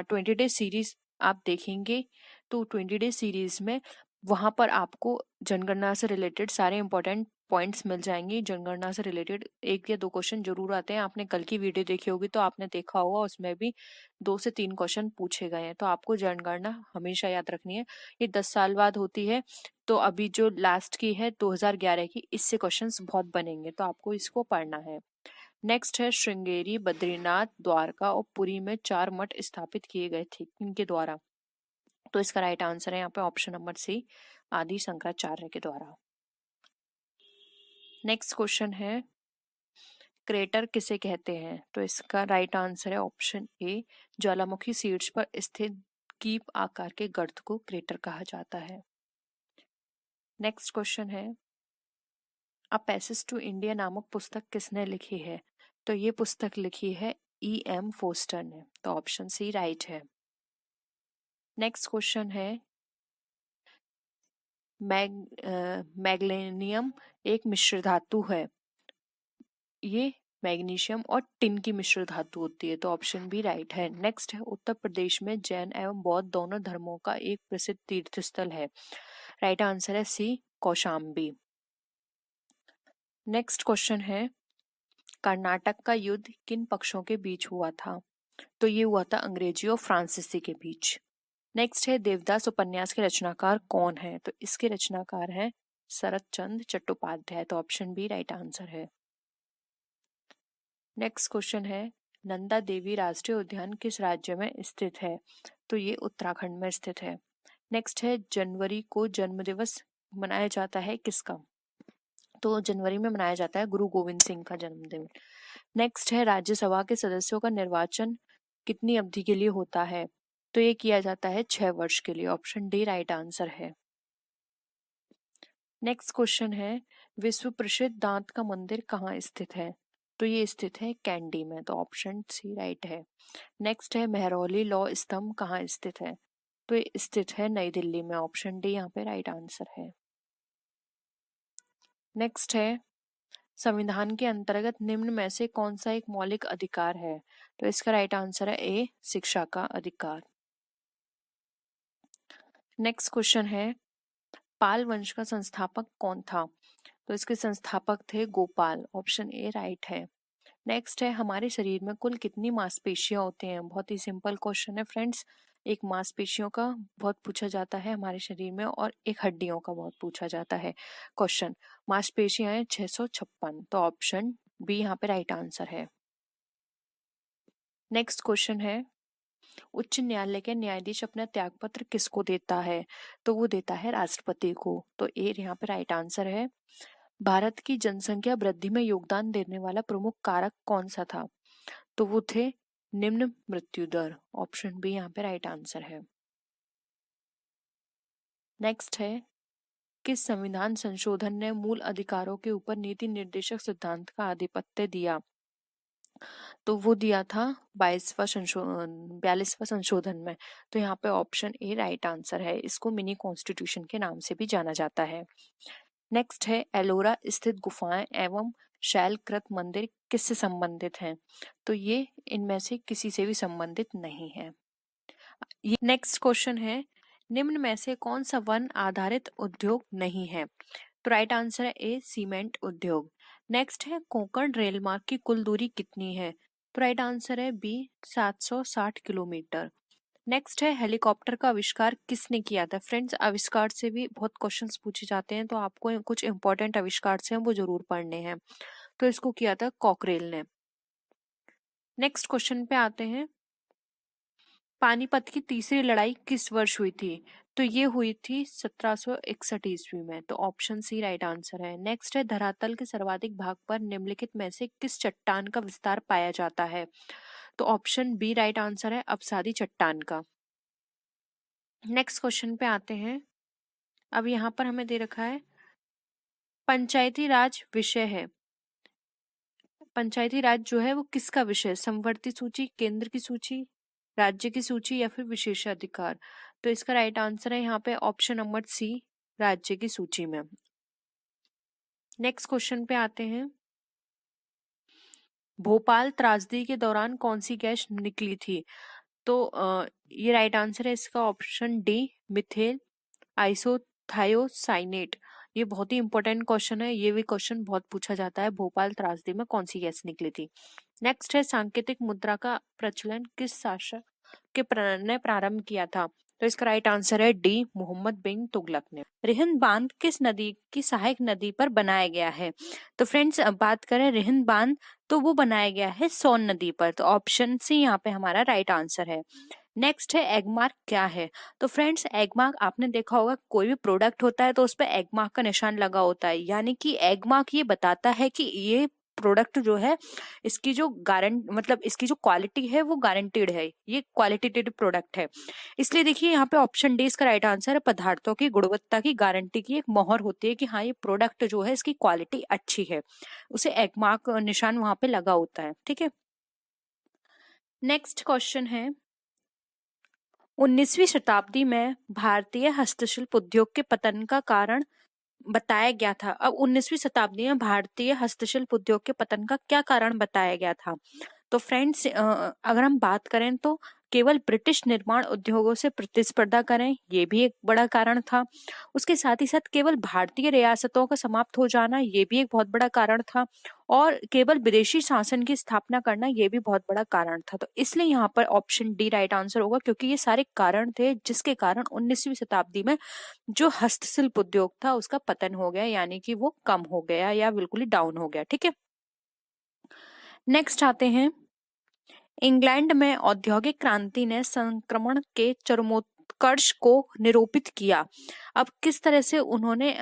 20 डे सीरीज आप देखेंगे तो 20 डे सीरीज में वहां पर आपको जनगणना से रिलेटेड सारे इंपॉर्टेंट पॉइंट्स मिल जाएंगे। जनगणना से रिलेटेड 1 या 2 क्वेश्चन जरूर आते हैं। आपने कल की वीडियो देखी होगी तो आपने देखा होगा, उसमें भी 2 से 3 क्वेश्चन पूछे गए हैं। तो आपको जनगणना हमेशा याद रखनी है। ये 10 साल बाद होती है, तो अभी जो लास्ट की है 2011 की, इससे क्वेश्चंस बहुत बनेंगे, तो आपको इसको पढ़ना है। नेक्स्ट है, श्रृंगेरी, बद्रीनाथ, द्वारका और पुरी में 4 मठ स्थापित किए गए थे इनके द्वारा? तो इसका राइट आंसर है यहाँ पे ऑप्शन नंबर सी, आदि शंकराचार्य के द्वारा। नेक्स्ट क्वेश्चन है, क्रेटर किसे कहते हैं? तो इसका राइट आंसर है ऑप्शन ए, ज्वालामुखी शीर्ष पर स्थित कीप आकार के गर्त को क्रेटर कहा जाता है। नेक्स्ट क्वेश्चन है, अ पैसेज टू इंडिया नामक पुस्तक किसने लिखी है? तो ये पुस्तक लिखी है E.M. फोस्टर ने। तो ऑप्शन सी राइट है। नेक्स्ट क्वेश्चन है, मैग्नेनियम एक मिश्र धातु है। ये मैग्नीशियम और टिन की मिश्र धातु होती है। तो ऑप्शन बी राइट है। नेक्स्ट है, उत्तर प्रदेश में जैन एवं बौद्ध दोनों धर्मों का एक प्रसिद्ध तीर्थ स्थल है। राइट आंसर है सी, कौशाम्बी। नेक्स्ट क्वेश्चन है, कर्नाटक का युद्ध किन पक्षों के बीच हुआ था? तो ये हुआ था अंग्रेजी और फ्रांसीसी के बीच। नेक्स्ट है, देवदास उपन्यास के रचनाकार कौन है? तो इसके रचनाकार हैं शरत चंद्र चट्टोपाध्याय। तो ऑप्शन बी राइट आंसर है। नेक्स्ट क्वेश्चन है, नंदा देवी राष्ट्रीय उद्यान किस राज्य में स्थित है? तो ये उत्तराखंड में स्थित है। नेक्स्ट है, जनवरी को जन्मदिवस मनाया जाता है किसका? तो जनवरी में मनाया जाता है गुरु गोविंद सिंह का जन्मदिन। नेक्स्ट है, राज्यसभा के सदस्यों का निर्वाचन कितनी अवधि के लिए होता है? तो ये किया जाता है 6 वर्ष के लिए। ऑप्शन डी राइट आंसर है। नेक्स्ट क्वेश्चन है, विश्व प्रसिद्ध दांत का मंदिर कहाँ स्थित है? तो ये स्थित है कैंडी में। तो ऑप्शन सी राइट है। नेक्स्ट है, मेहरौली लौह स्तंभ कहाँ स्थित है? तो ये स्थित है नई दिल्ली में। ऑप्शन डी यहाँ पे राइट आंसर है। नेक्स्ट है, संविधान के अंतर्गत निम्न में से कौन सा एक मौलिक अधिकार है? तो इसका राइट आंसर है ए, शिक्षा का अधिकार। नेक्स्ट क्वेश्चन है, पाल वंश का संस्थापक कौन था? तो इसके संस्थापक थे गोपाल। ऑप्शन ए राइट है। नेक्स्ट है, हमारे शरीर में कुल कितनी मांसपेशियां होती हैं? बहुत ही सिंपल क्वेश्चन है फ्रेंड्स। एक मांसपेशियों का बहुत पूछा जाता है हमारे शरीर में, और एक हड्डियों का बहुत पूछा जाता है क्वेश्चन। मांसपेशियां हैं 656। तो ऑप्शन बी यहाँ पे राइट आंसर है। नेक्स्ट क्वेश्चन है, उच्च न्यायालय के न्यायाधीश अपना त्यागपत्र किसको देता है? तो वो देता है राष्ट्रपति को। तो ए यहाँ पे राइट आंसर है। भारत की जनसंख्या वृद्धि में योगदान देने वाला प्रमुख कारक कौन सा था? तो वो थे निम्न मृत्यु दर। ऑप्शन बी यहाँ पे राइट आंसर है। नेक्स्ट है, किस संविधान संशोधन ने मूल अधिकारों के ऊपर नीति निर्देशक सिद्धांत का आधिपत्य दिया? तो वो दिया था 42वां संशोधन में। तो यहाँ पे ऑप्शन ए राइट आंसर है। इसको मिनी कॉन्स्टिट्यूशन के नाम से भी जाना जाता है। नेक्स्ट है, एलोरा स्थित गुफाएं एवं शैलकृत मंदिर किससे संबंधित हैं? तो ये इनमें से किसी से भी संबंधित नहीं है। ये नेक्स्ट क्वेश्चन है, निम्न में से कौन सा वन आधारित उद्योग नहीं है? तो राइट आंसर है ए, सीमेंट उद्योग। नेक्स्ट है, कोंकण रेल मार्ग की कुल दूरी कितनी है? तो राइट आंसर है बी, 760 किलोमीटर। नेक्स्ट है, हेलीकॉप्टर का आविष्कार किसने किया था? फ्रेंड्स, आविष्कार से भी बहुत क्वेश्चंस पूछे जाते हैं, तो आपको कुछ इंपॉर्टेंट आविष्कार से वो जरूर पढ़ने हैं। तो इसको किया था कॉकरेल ने। नेक्स्ट क्वेश्चन पे आते हैं, पानीपत की तीसरी लड़ाई किस वर्ष हुई थी? तो ये हुई थी 1761 ईस्वी में, तो ऑप्शन सी राइट आंसर है। नेक्स्ट है, धरातल के सर्वाधिक भाग पर निम्नलिखित में से किस चट्टान का विस्तार पाया जाता है? तो ऑप्शन बी राइट आंसर है, अवसादी चट्टान का। नेक्स्ट क्वेश्चन पे आते हैं। अब यहाँ पर हमें दे रखा है पंचायती राज विषय है। पंचायती राज जो है वो किसका विषय है? समवर्ती सूची, केंद्र की सूची, राज्य की सूची या फिर विशेषाधिकार? तो इसका राइट आंसर है यहाँ पे ऑप्शन नंबर सी, राज्य की सूची में। नेक्स्ट क्वेश्चन पे आते हैं। भोपाल त्रासदी के दौरान कौन सी गैस निकली थी? तो ये राइट आंसर है इसका ऑप्शन डी, मिथेल आइसोथायोसाइनेट। ये बहुत ही इंपॉर्टेंट क्वेश्चन है, ये भी क्वेश्चन बहुत पूछा जाता है, भोपाल त्रासदी में कौन सी गैस निकली थी। नेक्स्ट है, सांकेतिक मुद्रा का प्रचलन किस शासक के ने प्रारंभ किया था? तो इसका राइट आंसर है डी, मोहम्मद बिन तुगलक ने। रिहिंद बांध किस नदी की सहायक नदी पर बनाया गया है? तो फ्रेंड्स अब बात करें रिहिंद बांध, तो वो बनाया गया है सोन नदी पर, तो ऑप्शन सी यहाँ पे हमारा राइट आंसर है। नेक्स्ट है, एगमार्क क्या है? तो फ्रेंड्स एगमार्क आपने देखा होगा, कोई भी प्रोडक्ट होता है तो उस पर एगमार्क का निशान लगा होता है, यानी कि एगमार्क ये बताता है कि ये प्रोडक्ट जो है इसकी जो मतलब इसकी जो क्वालिटी है वो गारंटीड है, ये क्वालिटेटिव प्रोडक्ट है। इसलिए देखिए यहाँ पे ऑप्शन डी इसका राइट आंसर है, पदार्थों की गुणवत्ता की गारंटी की एक मोहर होती है कि हाँ ये प्रोडक्ट जो है इसकी क्वालिटी अच्छी है, उसे एगमार्क निशान वहां पे लगा होता है। ठीक है, नेक्स्ट क्वेश्चन है, 19वीं शताब्दी में भारतीय हस्तशिल्प उद्योग के पतन का कारण बताया गया था। अब 19वीं शताब्दी में भारतीय हस्तशिल्प उद्योग के पतन का क्या कारण बताया गया था? तो फ्रेंड्स अगर हम बात करें तो केवल ब्रिटिश निर्माण उद्योगों से प्रतिस्पर्धा करें, ये भी एक बड़ा कारण था। उसके साथ ही साथ केवल भारतीय रियासतों का समाप्त हो जाना, ये भी एक बहुत बड़ा कारण था। और केवल विदेशी शासन की स्थापना करना, ये भी बहुत बड़ा कारण था। तो इसलिए यहाँ पर ऑप्शन डी राइट आंसर होगा, क्योंकि ये सारे कारण थे जिसके कारण 19वीं शताब्दी में जो हस्तशिल्प उद्योग था उसका पतन हो गया, यानी कि वो कम हो गया या बिल्कुल ही डाउन हो गया। ठीक है, नेक्स्ट आते हैं। इंग्लैंड में औद्योगिक क्रांति ने संक्रमण के चरमोत्कर्ष को निरूपित किया। अब किस तरह से उन्होंने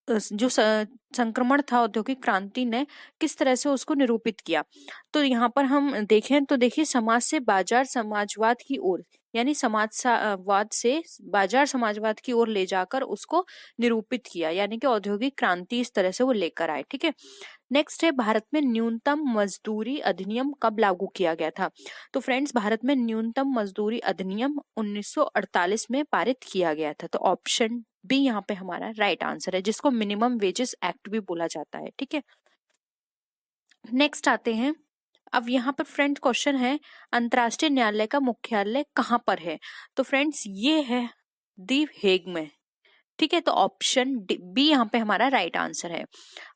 जो संक्रमण था औद्योगिक क्रांति ने किस तरह से उसको निरूपित किया? तो यहाँ पर हम देखें तो देखिए, समाज से बाजार समाजवाद की ओर, यानी समाजवाद से बाजार समाजवाद की ओर ले जाकर उसको निरूपित किया, यानी कि औद्योगिक क्रांति इस तरह से वो लेकर आए। ठीक है, नेक्स्ट है, भारत में न्यूनतम मजदूरी अधिनियम कब लागू किया गया था? तो फ्रेंड्स भारत में न्यूनतम मजदूरी अधिनियम 1948 में पारित किया गया था, तो ऑप्शन बी यहाँ पे हमारा राइट आंसर है, जिसको मिनिमम वेजेस एक्ट भी बोला जाता है। ठीक है, नेक्स्ट आते हैं। अब यहाँ पर फ्रेंड्स क्वेश्चन है, अंतर्राष्ट्रीय न्यायालय का मुख्यालय कहाँ पर है? तो फ्रेंड्स ये है दी हेग में। ठीक है, तो ऑप्शन बी यहाँ पे हमारा राइट आंसर है।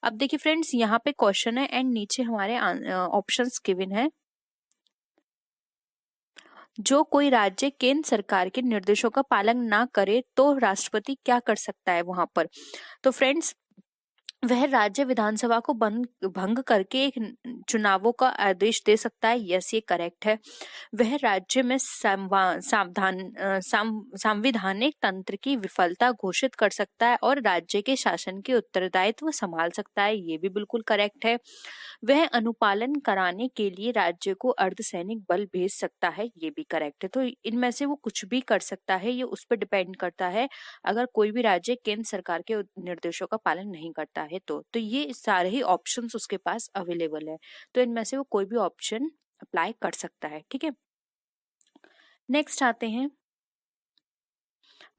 अब देखिए फ्रेंड्स यहाँ पे क्वेश्चन है एंड नीचे हमारे ऑप्शंस गिवन है। जो कोई राज्य केंद्र सरकार के निर्देशों का पालन ना करे तो राष्ट्रपति क्या कर सकता है वहां पर? तो फ्रेंड्स वह राज्य विधानसभा को भंग करके एक चुनावों का आदेश दे सकता है। यस, ये करेक्ट है। वह राज्य में संवैधानिक तंत्र की विफलता घोषित कर सकता है और राज्य के शासन के उत्तरदायित्व संभाल सकता है। ये भी बिल्कुल करेक्ट है। वह अनुपालन कराने के लिए राज्य को अर्धसैनिक बल भेज सकता है। ये भी करेक्ट है। तो इनमें से वो कुछ भी कर सकता है, ये उस पर डिपेंड करता है अगर कोई भी राज्य केंद्र सरकार के निर्देशों का पालन नहीं करता है तो ये सारे ही ऑप्शंस उसके पास अवेलेबल है, तो इनमें से वो कोई भी ऑप्शन अप्लाई कर सकता है। ठीक है, नेक्स्ट आते हैं।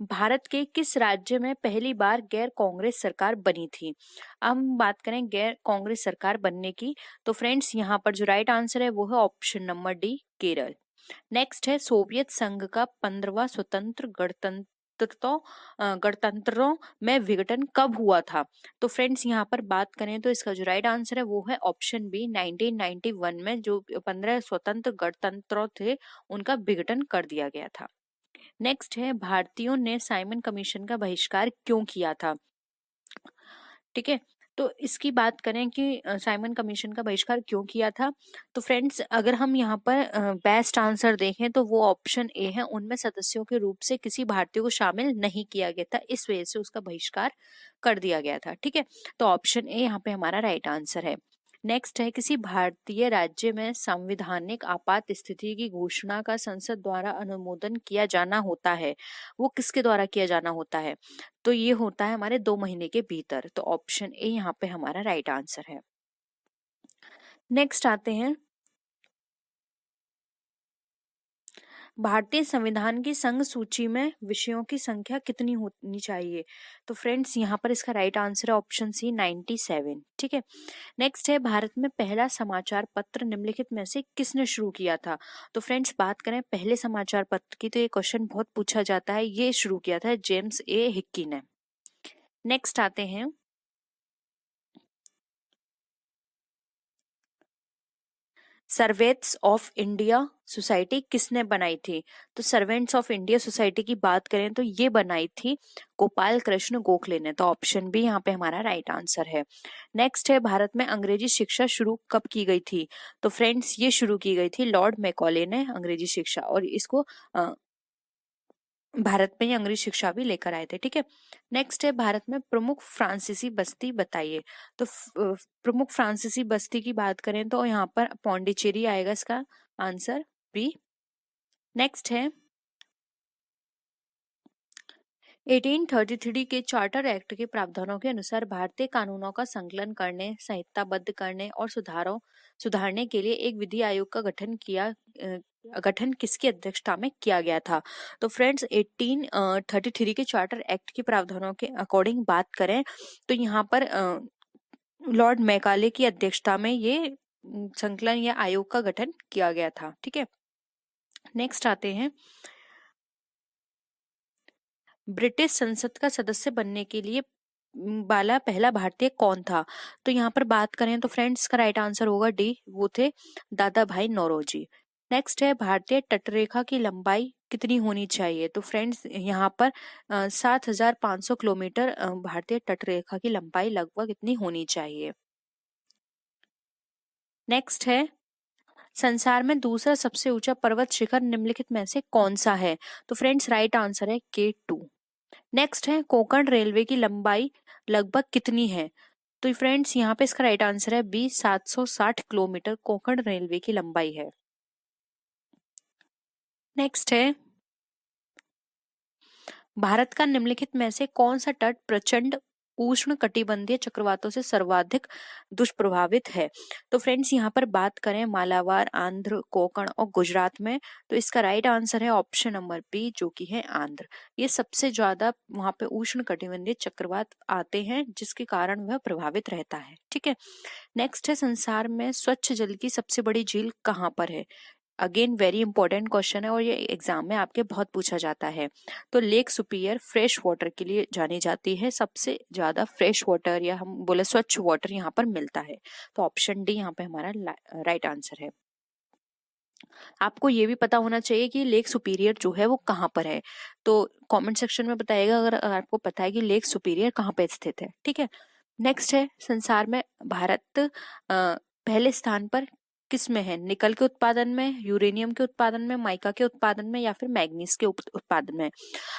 भारत के किस राज्य में पहली बार गैर कांग्रेस सरकार बनी थी? अब हम बात करें गैर कांग्रेस सरकार बनने की, तो फ्रेंड्स यहाँ पर जो राइट आंसर है वो है option number D, Kerala. Next है, सोवियत संघ का 15वां स्वतंत्र गणतंत्रों में विघटन कब हुआ था? तो फ्रेंड्स यहाँ पर बात करें तो इसका जो राइट आंसर है वो है ऑप्शन बी, 1991 में जो 15 स्वतंत्र गणतंत्रों थे उनका विघटन कर दिया गया था। नेक्स्ट है, भारतीयों ने साइमन कमीशन का बहिष्कार क्यों किया था? ठीक है, तो इसकी बात करें कि साइमन कमीशन का बहिष्कार क्यों किया था, तो फ्रेंड्स अगर हम यहाँ पर बेस्ट आंसर देखें तो वो ऑप्शन ए है, उनमें सदस्यों के रूप से किसी भारतीय को शामिल नहीं किया गया था, इस वजह से उसका बहिष्कार कर दिया गया था। ठीक है, तो ऑप्शन ए यहाँ पे हमारा राइट आंसर है। नेक्स्ट है, किसी भारतीय राज्य में संवैधानिक आपात स्थिति की घोषणा का संसद द्वारा अनुमोदन किया जाना होता है, वो किसके द्वारा किया जाना होता है, तो ये होता है हमारे 2 महीने के भीतर, तो ऑप्शन ए यहाँ पे हमारा राइट आंसर है। नेक्स्ट आते हैं, भारतीय संविधान की संघ सूची में विषयों की संख्या कितनी होनी चाहिए, तो फ्रेंड्स यहाँ पर इसका राइट आंसर है ऑप्शन सी 97। ठीक है, नेक्स्ट है, भारत में पहला समाचार पत्र निम्नलिखित में से किसने शुरू किया था, तो फ्रेंड्स बात करें पहले समाचार पत्र की तो ये क्वेश्चन बहुत पूछा जाता है, ये शुरू किया था जेम्स ए हिक्की ने। नेक्स्ट आते हैं, सर्वेंट्स ऑफ इंडिया सोसाइटी किसने बनाई थी, तो सर्वेंट्स ऑफ इंडिया सोसाइटी की बात करें तो ये बनाई थी गोपाल कृष्ण गोखले ने, तो ऑप्शन बी यहाँ पे हमारा राइट आंसर है। नेक्स्ट है, भारत में अंग्रेजी शिक्षा शुरू कब की गई थी, तो फ्रेंड्स ये शुरू की गई थी लॉर्ड मैकॉले ने अंग्रेजी शिक्षा, और इसको भारत में ही अंग्रेजी शिक्षा भी लेकर आए थे। ठीक है, नेक्स्ट है, भारत में प्रमुख फ्रांसीसी बस्ती बताइए, तो प्रमुख फ्रांसीसी बस्ती की बात करें तो यहाँ पर पौंडीचेरी आएगा इसका आंसर बी। नेक्स्ट है, 1833 के चार्टर एक्ट के प्रावधानों के अनुसार भारतीय कानूनों का संकलन करने, संहिताबद्ध करने और सुधारने के लिए एक विधि आयोग का गठन किसकी अध्यक्षता में किया गया था, तो फ्रेंड्स 1833 के चार्टर एक्ट के प्रावधानों के अकॉर्डिंग बात करें तो यहाँ पर लॉर्ड मैकाले की अध्यक्षता में ये संकलन या आयोग का गठन किया गया था। ठीक है, नेक्स्ट आते हैं, ब्रिटिश संसद का सदस्य बनने के लिए वाला पहला भारतीय कौन था, तो यहाँ पर बात करें तो फ्रेंड्स का राइट आंसर होगा डी, वो थे दादा भाई नौरोजी। नेक्स्ट है, भारतीय तटरेखा की लंबाई कितनी होनी चाहिए, तो फ्रेंड्स यहाँ पर 7,500 किलोमीटर भारतीय तटरेखा की लंबाई लगभग इतनी होनी चाहिए। नेक्स्ट है, संसार में दूसरा सबसे ऊंचा पर्वत शिखर निम्नलिखित में से कौन सा है, तो फ्रेंड्स राइट आंसर है K2। नेक्स्ट है, कोंकण रेलवे की लंबाई लगभग कितनी है, तो फ्रेंड्स यहाँ पे इसका राइट आंसर है बी, 760 किलोमीटर कोंकण रेलवे की लंबाई है। नेक्स्ट है, भारत का निम्नलिखित में से कौन सा तट प्रचंड उष्ण कटिबंधीय चक्रवातों से सर्वाधिक दुष्प्रभावित है, तो फ्रेंड्स यहाँ पर बात करें मालाबार, आंध्र, कोंकण और गुजरात में, तो इसका राइट आंसर है ऑप्शन नंबर बी, जो कि है आंध्र। ये सबसे ज्यादा वहां पे उष्ण कटिबंधीय चक्रवात आते हैं जिसके कारण वह प्रभावित रहता है। ठीक है, नेक्स्ट है, संसार में स्वच्छ जल की सबसे बड़ी झील कहाँ पर है, अगेन वेरी इंपॉर्टेंट क्वेश्चन है और ये एग्जाम में आपके बहुत पूछा जाता है, तो लेक सुपियर फ्रेश वाटर के लिए जानी जाती है, सबसे ज्यादा फ्रेश वाटर या हम बोले स्वच्छ वाटर यहाँ पर मिलता है, तो ऑप्शन डी यहाँ पे हमारा राइट आंसर है। आपको ये भी पता होना चाहिए कि लेक सुपीरियर जो है वो कहाँ पर है, तो कमेंट सेक्शन में बताइएगा अगर आपको पता है कि लेक सुपीरियर कहाँ पे स्थित है। ठीक है, नेक्स्ट है, संसार में भारत पहले स्थान पर किस में है, निकल के उत्पादन में, यूरेनियम के उत्पादन में, माइका के उत्पादन में या फिर मैग्नीज के उत्पादन में,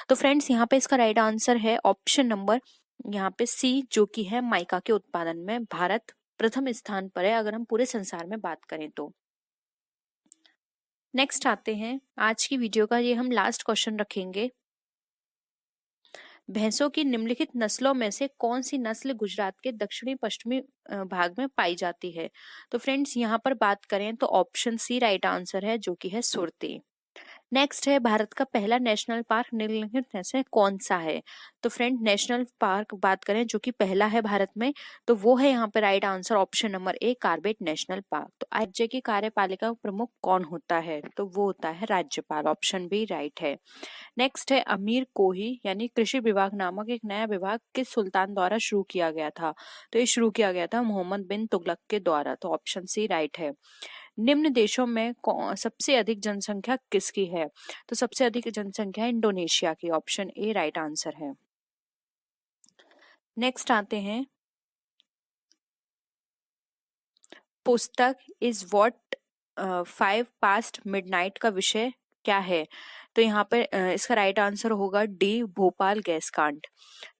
तो फ्रेंड्स यहाँ पे इसका राइट आंसर है ऑप्शन नंबर यहाँ पे सी, जो कि है माइका के उत्पादन में भारत प्रथम स्थान पर है अगर हम पूरे संसार में बात करें तो। नेक्स्ट आते हैं, आज की वीडियो का ये हम लास्ट क्वेश्चन रखेंगे, भैंसों की निम्नलिखित नस्लों में से कौन सी नस्ल गुजरात के दक्षिणी पश्चिमी भाग में पाई जाती है, तो फ्रेंड्स यहाँ पर बात करें तो ऑप्शन सी राइट आंसर है, जो कि है सुरती। नेक्स्ट है, भारत का पहला नेशनल पार्क निम्नलिखित में से कौन सा है, तो फ्रेंड नेशनल पार्क बात करें जो कि पहला है भारत में, तो वो है यहाँ पे right answer option number A, Corbett national park. तो राज्य की कार्यपालिका प्रमुख कौन होता है, तो वो होता है राज्यपाल, ऑप्शन बी राइट है। नेक्स्ट है, अमीर कोही यानी कृषि विभाग नामक एक नया विभाग किस सुल्तान द्वारा शुरू किया गया था, तो ये शुरू किया गया था मोहम्मद बिन तुगलक के द्वारा, तो ऑप्शन सी राइट है। निम्न देशों में सबसे अधिक जनसंख्या किसकी है, तो सबसे अधिक जनसंख्या इंडोनेशिया की, ऑप्शन ए राइट आंसर है। नेक्स्ट आते हैं, पुस्तक इज व्हाट 5 पास्ट मिडनाइट का विषय क्या है? तो यहाँ पे इसका राइट आंसर होगा डी, भोपाल गैस कांड।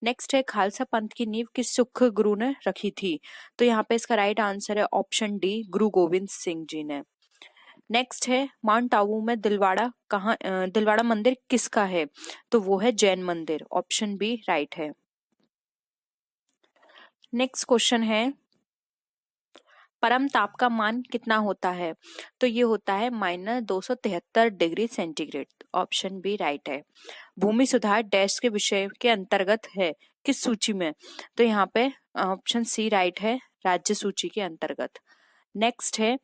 नेक्स्ट है, खालसा पंथ की नींव किस सिख गुरु ने रखी थी? तो यहाँ पे इसका राइट आंसर है ऑप्शन डी, गुरु गोविंद सिंह जी ने। नेक्स्ट है, माउंट आबू में दिलवाड़ा मंदिर किसका है? तो वो है जैन मंदिर। ऑप्शन बी राइट है। नेक्स्ट क्वेश्चन है, परम ताप का मान कितना होता है? तो ये होता है -273 degree centigrade. Option B right है। भूमि सुधार डैश के विषय के अंतर्गत है किस सूची में? तो यहाँ पे ऑप्शन सी राइट है, राज्य सूची के अंतर्गत। नेक्स्ट है,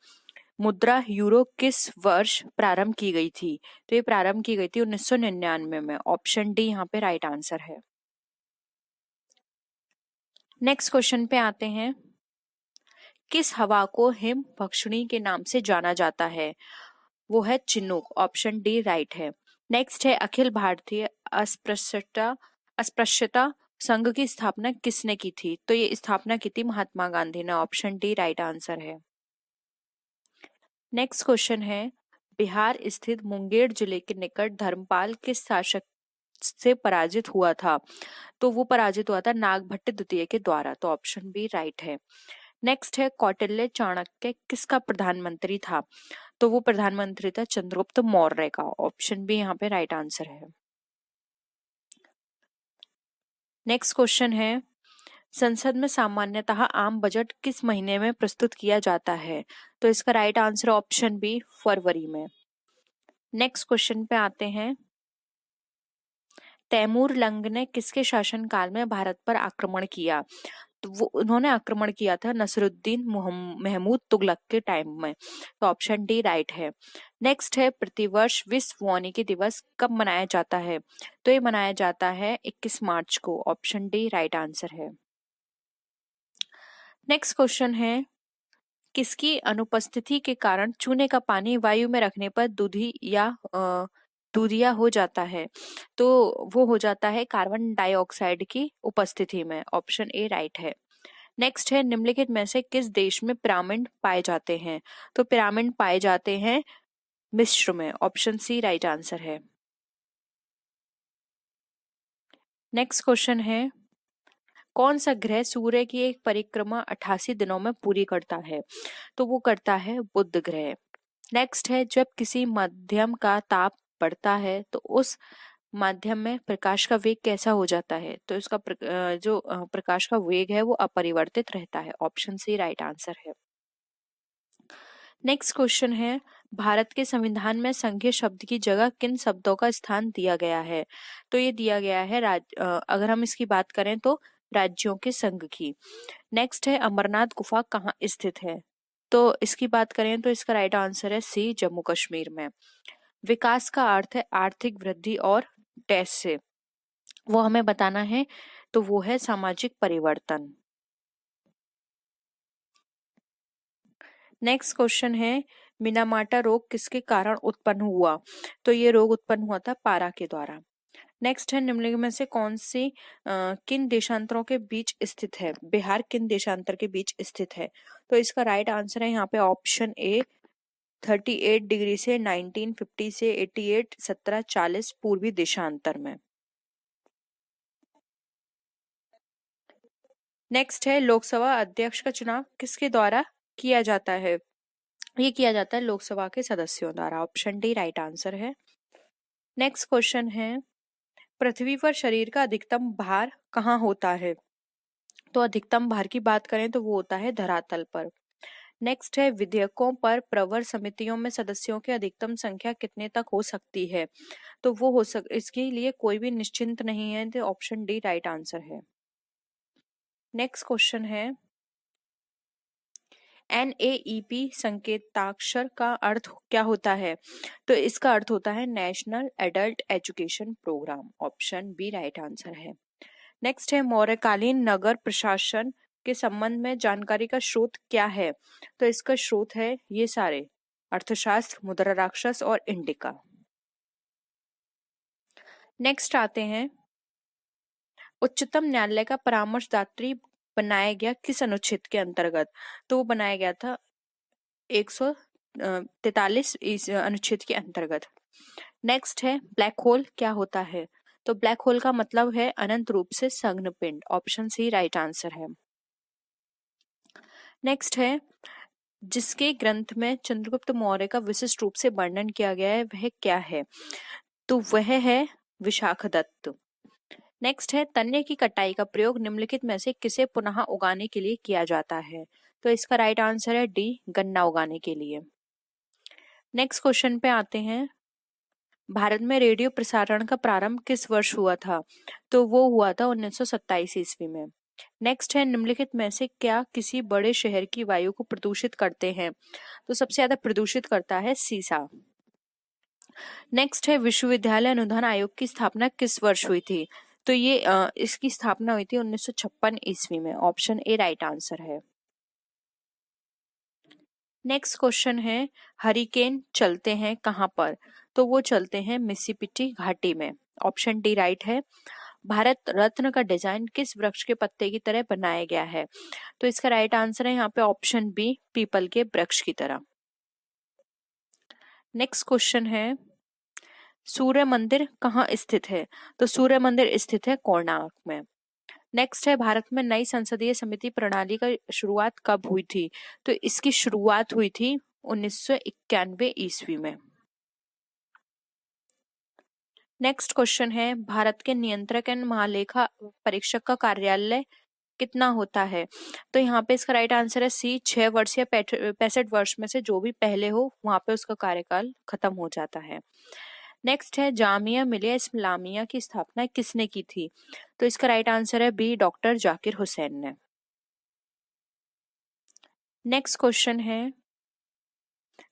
मुद्रा यूरो किस वर्ष प्रारंभ की गई थी? तो ये प्रारंभ की गई थी 1999 में। ऑप्शन डी यहाँ पे राइट आंसर है। नेक्स्ट क्वेश्चन पे आते हैं, किस हवा को हिम भक्षणी के नाम से जाना जाता है? वो है चिनूक। ऑप्शन डी राइट है। नेक्स्ट है, अखिल भारतीय अस्पृश्यता संघ की स्थापना किसने की थी? तो ये स्थापना की थी महात्मा गांधी ने। ऑप्शन डी राइट आंसर है। नेक्स्ट क्वेश्चन है, बिहार स्थित मुंगेर जिले के निकट धर्मपाल किस शासक से पराजित हुआ था? तो वो पराजित हुआ था नागभट्ट द्वितीय के द्वारा। तो ऑप्शन बी राइट है। नेक्स्ट है, कौटिल्य चाणक्य किसका प्रधानमंत्री था? तो वो प्रधानमंत्री था चंद्रगुप्त मौर्य का। ऑप्शन बी यहाँ पे राइट आंसर है। नेक्स्ट क्वेश्चन है, संसद में सामान्यतः आम बजट किस महीने में प्रस्तुत किया जाता है? तो इसका राइट आंसर ऑप्शन बी फरवरी में। नेक्स्ट क्वेश्चन पे आते हैं, तैमूर लंग ने किसके शासनकाल में भारत पर आक्रमण किया? तो वो उन्होंने आक्रमण किया था नसरुद्दीन महमूद तुगलक के टाइम में। तो ऑप्शन डी राइट है। नेक्स्ट है, प्रतिवर्ष विश्व वानिकी दिवस कब मनाया जाता है? तो ये मनाया जाता है 21 मार्च को। ऑप्शन डी राइट आंसर है। नेक्स्ट क्वेश्चन है, किसकी अनुपस्थिति के कारण चूने का पानी वायु में रखने पर दूधिया हो जाता है? तो वो हो जाता है कार्बन डाइऑक्साइड की उपस्थिति में। ऑप्शन ए राइट है। नेक्स्ट है, निम्नलिखित में से किस देश में पिरामिड पाए जाते हैं? तो पिरामिड पाए जाते हैं मिस्र में। ऑप्शन सी राइट आंसर है। नेक्स्ट क्वेश्चन है, कौन सा ग्रह सूर्य की एक परिक्रमा 88 दिनों में पूरी करता है? तो वो करता है बुध ग्रह। नेक्स्ट है, जब किसी माध्यम का ताप बढ़ता है तो उस माध्यम में प्रकाश का वेग कैसा हो जाता है? तो इसका प्रकाश का वेग है वो अपरिवर्तित रहता है। ऑप्शन सी राइट आंसर है। नेक्स्ट क्वेश्चन है, भारत के संविधान में संघीय शब्द की जगह किन शब्दों का स्थान दिया गया है? तो ये दिया गया है अगर हम इसकी बात करें तो राज्यों के संघ की। नेक्स्ट है, अमरनाथ गुफा कहाँ स्थित है? तो इसकी बात करें तो इसका राइट आंसर है सी, जम्मू कश्मीर में। विकास का अर्थ है आर्थिक वृद्धि और डैश से वो हमें बताना है, तो वो है सामाजिक परिवर्तन। नेक्स्ट क्वेश्चन है, मिनामाटा रोग किसके कारण उत्पन्न हुआ? तो ये रोग उत्पन्न हुआ था पारा के द्वारा। नेक्स्ट है, निम्नलिखित में से कौन सी किन देशांतरों के बीच स्थित है? बिहार किन देशांतर के बीच स्थित है? तो इसका राइट आंसर है यहाँ पे ऑप्शन ए, 38 डिग्री से 1950 से 88 1740 पूर्वी देशांतर में। नेक्स्ट है, लोकसभा अध्यक्ष का चुनाव किसके द्वारा किया जाता है? ये किया जाता है लोकसभा के सदस्यों द्वारा। ऑप्शन डी राइट आंसर है। नेक्स्ट क्वेश्चन है, पृथ्वी पर शरीर का अधिकतम भार कहाँ होता है? तो अधिकतम भार की बात करें तो वो होता है धरातल पर। नेक्स्ट है, विधेयकों पर प्रवर समितियों में सदस्यों की अधिकतम संख्या कितने तक हो सकती है? तो वो इसके लिए कोई भी निश्चिंत नहीं है। तो ऑप्शन डी राइट आंसर है। नेक्स्ट क्वेश्चन है, NAEP संकेताक्षर का अर्थ क्या होता है? तो इसका अर्थ होता है national adult education programme. Option B right answer है। नेक्स्ट है, मौर्यकालीन नगर प्रशासन के संबंध में जानकारी का स्रोत क्या है? तो इसका स्रोत है ये सारे, अर्थशास्त्र, मुद्रा राक्षस और इंडिका। नेक्स्ट आते हैं, उच्चतम न्यायालय का परामर्शदात्री बनाया गया किस अनुच्छेद के अंतर्गत? तो वो बनाया गया था 143 इस अनुच्छेद के अंतर्गत। नेक्स्ट है ब्लैक होल क्या होता है। तो ब्लैक होल का मतलब है अनंत रूप से संघ्न पिंड। ऑप्शन सी राइट आंसर है। नेक्स्ट है जिसके ग्रंथ में चंद्रगुप्त मौर्य का विशिष्ट रूप से वर्णन किया गया है वह क्या है। तो वह है विशाखदत्त। नेक्स्ट है तन्ने की कटाई का प्रयोग निम्नलिखित में से किसे पुनः उगाने के लिए किया जाता है। तो इसका राइट आंसर है डी, गन्ना उगाने के लिए। नेक्स्ट क्वेश्चन पे आते हैं। भारत में रेडियो प्रसारण का प्रारंभ किस वर्ष हुआ था। तो वो हुआ था 1927 ईस्वी में। नेक्स्ट है निम्नलिखित में से क्या किसी बड़े शहर की वायु को प्रदूषित करते हैं। तो सबसे ज्यादा प्रदूषित करता है सीसा। नेक्स्ट है विश्वविद्यालय अनुदान आयोग की स्थापना किस वर्ष हुई थी। तो ये इसकी स्थापना हुई थी 1956 ईस्वी में। ऑप्शन ए राइट आंसर है। नेक्स्ट क्वेश्चन है हरिकेन चलते हैं कहां पर। तो वो चलते हैं मिसिसिपी घाटी में। ऑप्शन डी राइट है। भारत रत्न का डिजाइन किस वृक्ष के पत्ते की तरह बनाया गया है। तो इसका राइट आंसर है यहाँ पे ऑप्शन बी, पीपल के वृक्ष की तरह। नेक्स्ट क्वेश्चन है सूर्य मंदिर कहाँ स्थित है। तो सूर्य मंदिर स्थित है कोणार्क में। नेक्स्ट है भारत में नई संसदीय समिति प्रणाली का शुरुआत कब हुई थी। तो इसकी शुरुआत हुई थी 1991 ईस्वी में। नेक्स्ट क्वेश्चन है भारत के नियंत्रक एवं महालेखा परीक्षक का कार्यालय कितना होता है। तो यहाँ पे इसका राइट आंसर है सी, 6 वर्ष या 65 वर्ष में से जो भी पहले हो वहां पे उसका कार्यकाल खत्म हो जाता है। नेक्स्ट है जामिया मिलिया इस्लामिया की स्थापना किसने की थी। तो इसका राइट आंसर है बी, डॉक्टर जाकिर हुसैन ने। नेक्स्ट क्वेश्चन है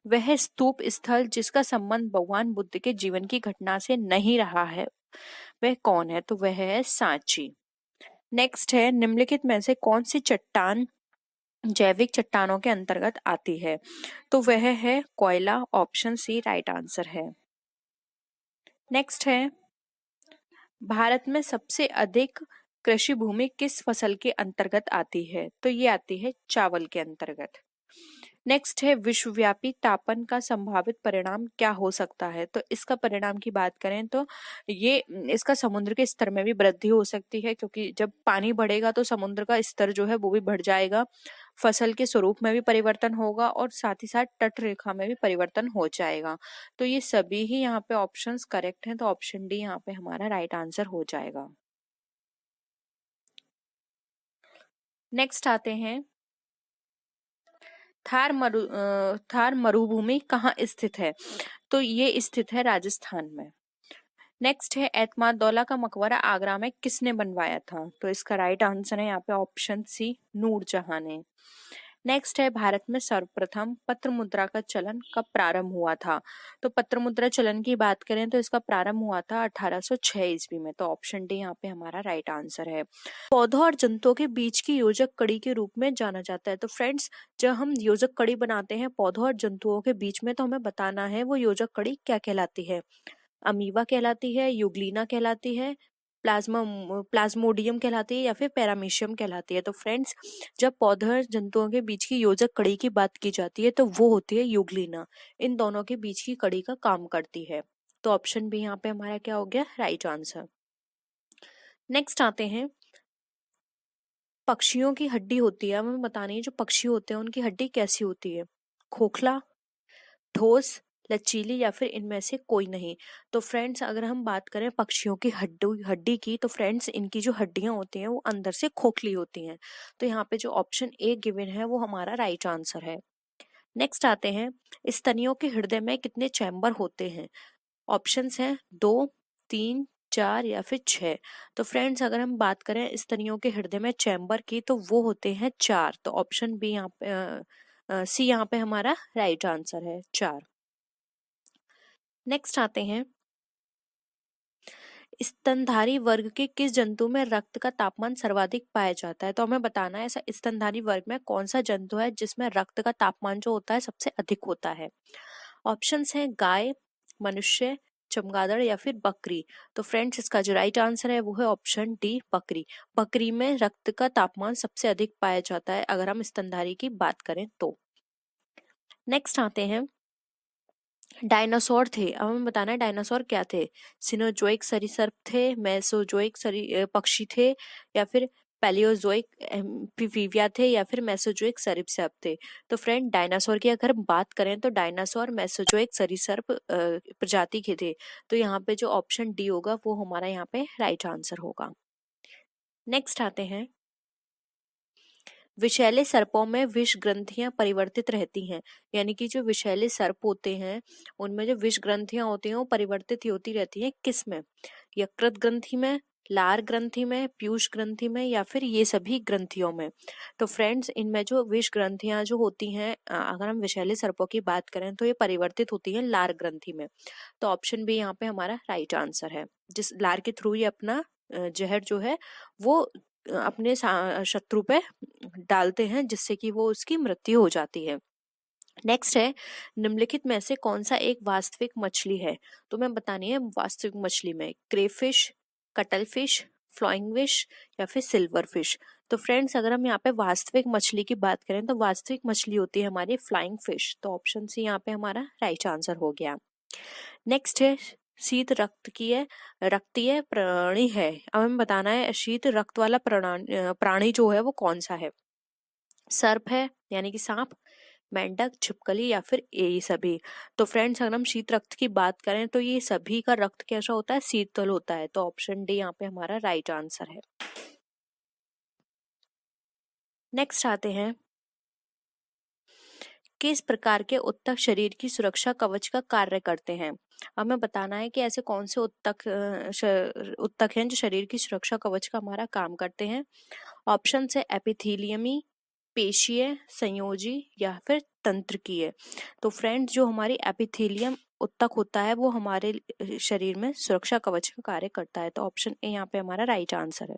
वह स्तूप स्थल जिसका संबंध भगवान बुद्ध के जीवन की घटना से नहीं रहा है वह कौन है। तो वह है सांची। नेक्स्ट है निम्नलिखित में से कौन सी चट्टान जैविक चट्टानों के अंतर्गत आती है। तो वह है कोयला। ऑप्शन सी राइट आंसर है। नेक्स्ट है भारत में सबसे अधिक कृषि भूमि किस फसल के अंतर्गत आती है। तो ये आती है चावल के अंतर्गत। नेक्स्ट है विश्वव्यापी तापन का संभावित परिणाम क्या हो सकता है। तो इसका परिणाम की बात करें तो ये इसका समुद्र के स्तर में भी वृद्धि हो सकती है, क्योंकि जब पानी बढ़ेगा तो समुद्र का स्तर जो है वो भी बढ़ जाएगा। फसल के स्वरूप में भी परिवर्तन होगा और साथ ही साथ तट रेखा में भी परिवर्तन हो जाएगा। तो ये सभी ही यहाँ पे ऑप्शंस करेक्ट हैं। तो ऑप्शन डी यहाँ पे हमारा राइट आंसर हो जाएगा। नेक्स्ट आते हैं थार मरुभूमि कहाँ स्थित है। तो ये स्थित है राजस्थान में। नेक्स्ट है एतमादौला का मकबरा आगरा में किसने बनवाया था। तो इसका राइट आंसर है यहाँ पे ऑप्शन सी, नूरजहां ने। नेक्स्ट है भारत में सर्वप्रथम पत्र मुद्रा का चलन कब प्रारंभ हुआ था। तो पत्र मुद्रा चलन की बात करें तो इसका प्रारंभ हुआ था 1806 ईस्वी में। तो ऑप्शन डी यहाँ पे हमारा राइट आंसर है। पौधों और जंतुओं के बीच की योजक कड़ी के रूप में जाना जाता है। तो फ्रेंड्स जब हम योजक कड़ी बनाते हैं पौधों और जंतुओं के बीच में तो हमें बताना है वो योजक कड़ी क्या कहलाती है। अमीबा कहलाती है, यूग्लिना कहलाती है, प्लाज्मोडियम कहलाती है या फिर पैरामीशियम कहलाती है। तो फ्रेंड्स जब पौधे जंतुओं के बीच की योजक कड़ी की बात की जाती है तो वो होती है यूग्लिना। इन दोनों के बीच की कड़ी का काम करती है। तो ऑप्शन बी यहाँ पे हमारा क्या हो गया, राइट आंसर। नेक्स्ट आते हैं पक्षियों की हड्डी होती है, हमें बतानी है जो पक्षी होते हैं उनकी हड्डी कैसी होती है। खोखला, ठोस, लचीली या फिर इनमें से कोई नहीं। तो फ्रेंड्स अगर हम बात करें पक्षियों की हड्डी की तो फ्रेंड्स इनकी जो हड्डियां होती हैं वो अंदर से खोखली होती हैं। तो यहाँ पे जो ऑप्शन ए गिवन है वो हमारा राइट आंसर है। नेक्स्ट आते हैं स्तनियों के हृदय में कितने चैम्बर होते हैं। ऑप्शंस हैं 2, 3, 4 या फिर 6। तो फ्रेंड्स अगर हम बात करें स्तनियों के हृदय में चैम्बर की तो वो होते हैं 4। तो ऑप्शन बी यहाँ पे सी यहाँ पे हमारा राइट आंसर है, 4। नेक्स्ट आते हैं स्तनधारी वर्ग के किस जंतु में रक्त का तापमान सर्वाधिक पाया जाता है। तो हमें बताना है ऐसा स्तनधारी वर्ग में कौन सा जंतु है जिसमें रक्त का तापमान जो होता है सबसे अधिक होता है। ऑप्शंस हैं गाय, मनुष्य, चमगादड़ या फिर बकरी। तो फ्रेंड्स इसका जो राइट आंसर है वो है ऑप्शन डी, बकरी। बकरी में रक्त का तापमान सबसे अधिक पाया जाता है अगर हम स्तनधारी की बात करें तो। नेक्स्ट आते हैं, डायनासोर थे। अब हमें बताना है डायनासोर क्या थे। सिनोजोइक सरीसृप थे, मेसोजोइक पक्षी थे, या फिर पैलियोजोइक एम्फीबिया थे, या फिर मेसोजोइक सरीसृप थे। तो फ्रेंड, डायनासोर की अगर बात करें तो डायनासोर मेसोजोइक सरीसृप प्रजाति के थे। तो यहाँ पे जो ऑप्शन डी होगा वो हमारा यहाँ पे राइट आंसर होगा। नेक्स्ट आते हैं, विषैले सर्पों में विष ग्रंथियां परिवर्तित रहती हैं। यानी कि जो विषैले सर्प होते हैं उनमें जो विष ग्रंथियां होती हैं वो परिवर्तित होती रहती हैं, किस में? यकृत ग्रंथि में, लार ग्रंथि में, पीयूष ग्रंथि में, या फिर ये सभी ग्रंथियों में। तो फ्रेंड्स, इनमें जो विष ग्रंथियां जो होती हैं, अगर हम विषैले सर्पों की बात करें तो ये परिवर्तित होती हैं लार ग्रंथि में। तो ऑप्शन बी यहाँ पे हमारा राइट आंसर है। जिस लार के थ्रू ये अपना जहर जो है वो अपने शत्रु पे डालते हैं, जिससे कि वो उसकी मृत्यु हो जाती है। नेक्स्ट है, निम्नलिखित में से कौन सा एक वास्तविक मछली है? तो मैं बतानी है वास्तविक मछली में, crayfish, cuttle fish, flying fish, या फिर सिल्वर फिश। तो फ्रेंड्स, अगर हम यहाँ पे वास्तविक मछली की बात करें तो वास्तविक मछली होती है हमारी फ्लाइंग फिश। तो ऑप्शन सी यहाँ पे हमारा राइट आंसर हो गया। नेक्स्ट है, शीत रक्तीय प्राणी है। अब हमें बताना है शीत रक्त वाला प्राणी जो है वो कौन सा है। सर्प है यानी कि सांप, मेंढक, छिपकली, या फिर ये सभी। तो फ्रेंड्स, अगर हम शीत रक्त की बात करें तो ये सभी का रक्त कैसा होता है? शीतल होता है। तो ऑप्शन डी यहाँ पे हमारा राइट आंसर है। नेक्स्ट आते हैं, किस प्रकार के उत्तक शरीर की सुरक्षा कवच का कार्य करते हैं? हमें बताना है कि ऐसे कौन से उत्तक हैं जो शरीर की सुरक्षा कवच का हमारा काम करते हैं। ऑप्शन है एपिथेलियमी, पेशीय, संयोजी, या फिर तंत्रिकीय। तो फ्रेंड्स, जो हमारी एपिथेलियम उत्तक होता है वो हमारे शरीर में सुरक्षा कवच का कार्य करता है। तो ऑप्शन ए यहाँ पे हमारा राइट आंसर है।